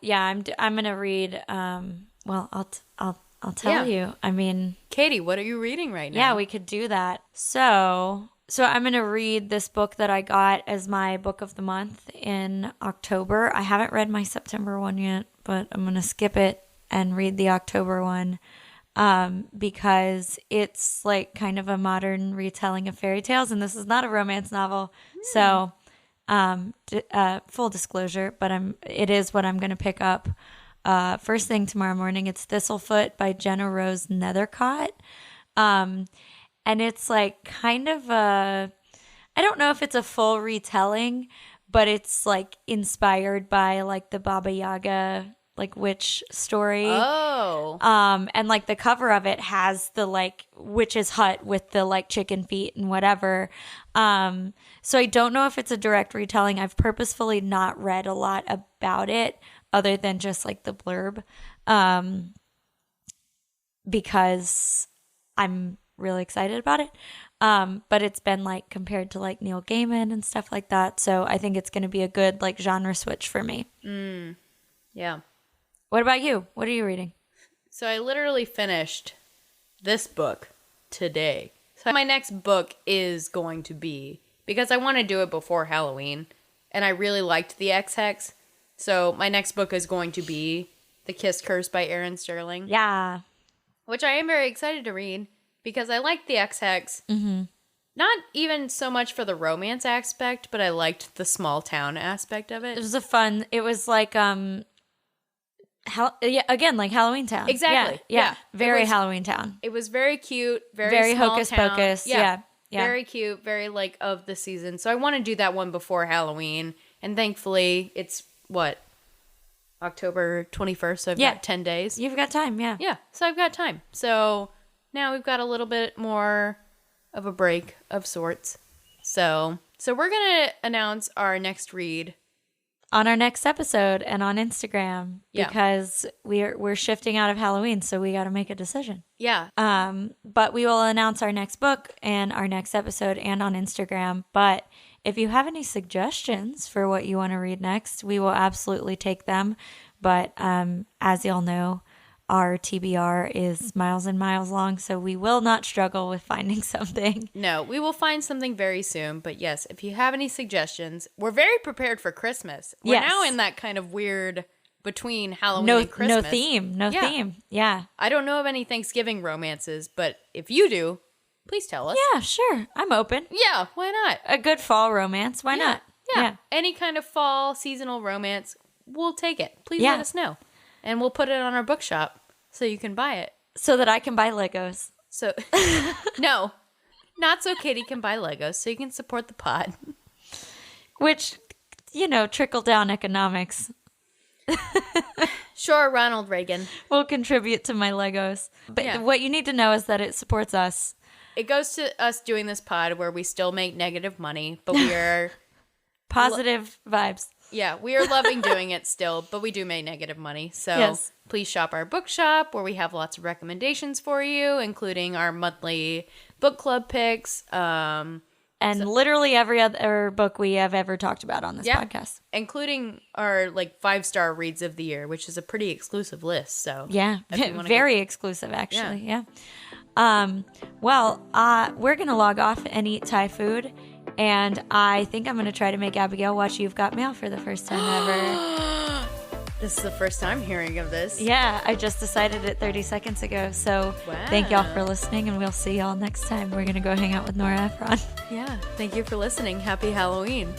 S1: I'm gonna read. Well, I'll tell you. I mean,
S2: Katey, what are you reading right now?
S1: yeah, we could do that. So I'm gonna read this book that I got as my book of the month in October. I haven't read my September one yet, but I'm gonna skip it and read the October one. Because it's like kind of a modern retelling of fairy tales, and this is not a romance novel. So, full disclosure, but it is what I'm going to pick up, first thing tomorrow morning. It's Thistlefoot by Jenna Rose Nethercott. And it's like kind of I don't know if it's a full retelling, but it's like inspired by like the Baba Yaga like witch story.
S2: Oh.
S1: And like the cover of it has the like witch's hut with the like chicken feet and whatever. So I don't know if it's a direct retelling. I've purposefully not read a lot about it other than just like the blurb. Because I'm really excited about it. But it's been like compared to like Neil Gaiman and stuff like that. So I think it's going to be a good like genre switch for me.
S2: Yeah.
S1: What about you? What are you reading?
S2: So I literally finished this book today. So my next book is going to be, because I want to do it before Halloween, and I really liked the Hex. So my next book is going to be The Kiss Curse by Erin Sterling.
S1: Yeah.
S2: Which I am very excited to read, because I liked the Hex. Mm-hmm. Not even so much for the romance aspect, but I liked the small town aspect of it.
S1: It was like, again, like Halloweentown.
S2: Exactly.
S1: Yeah. Very Halloweentown.
S2: It was very cute, very small
S1: hocus
S2: town.
S1: pocus. Yeah.
S2: Very cute, very like of the season. So I want to do that one before Halloween. And thankfully, it's October 21st. So I've got 10 days.
S1: You've got time, yeah.
S2: Yeah. So I've got time. So now we've got a little bit more of a break of sorts. So we're going to announce our next read
S1: on our next episode and on Instagram, because we're shifting out of Halloween, so we got to make a decision.
S2: Yeah.
S1: But we will announce our next book and our next episode and on Instagram. But if you have any suggestions for what you want to read next, we will absolutely take them. But as y'all know, our TBR is miles and miles long, so we will not struggle with finding something.
S2: No, we will find something very soon. But yes, if you have any suggestions, we're very prepared for Christmas. We're now in that kind of weird between Halloween and Christmas.
S1: No theme. Yeah.
S2: I don't know of any Thanksgiving romances, but if you do, please tell us.
S1: Yeah, sure. I'm open.
S2: Yeah, why not?
S1: A good fall romance. Why not?
S2: Yeah. Any kind of fall seasonal romance, we'll take it. Please let us know. And we'll put it on our bookshop so you can buy it.
S1: So that I can buy Legos.
S2: So, no. Not so Katey can buy Legos, so you can support the pod.
S1: Which, trickle down economics.
S2: Sure, Ronald Reagan.
S1: Will contribute to my Legos. But what you need to know is that it supports us.
S2: It goes to us doing this pod where we still make negative money, but we are...
S1: Positive vibes.
S2: Yeah, we are loving doing it still, but we do make negative money. So please shop our bookshop where we have lots of recommendations for you, including our monthly book club picks.
S1: Literally every other book we have ever talked about on this podcast.
S2: Including our 5-star reads of the year, which is a pretty exclusive list. So
S1: very exclusive actually. Yeah. We're going to log off and eat Thai food. And I think I'm going to try to make Abigail watch You've Got Mail for the first time ever.
S2: This is the first time hearing of this.
S1: Yeah, I just decided it 30 seconds ago. So Thank y'all for listening, and we'll see y'all next time. We're going to go hang out with Nora Ephron.
S2: Yeah, thank you for listening. Happy Halloween.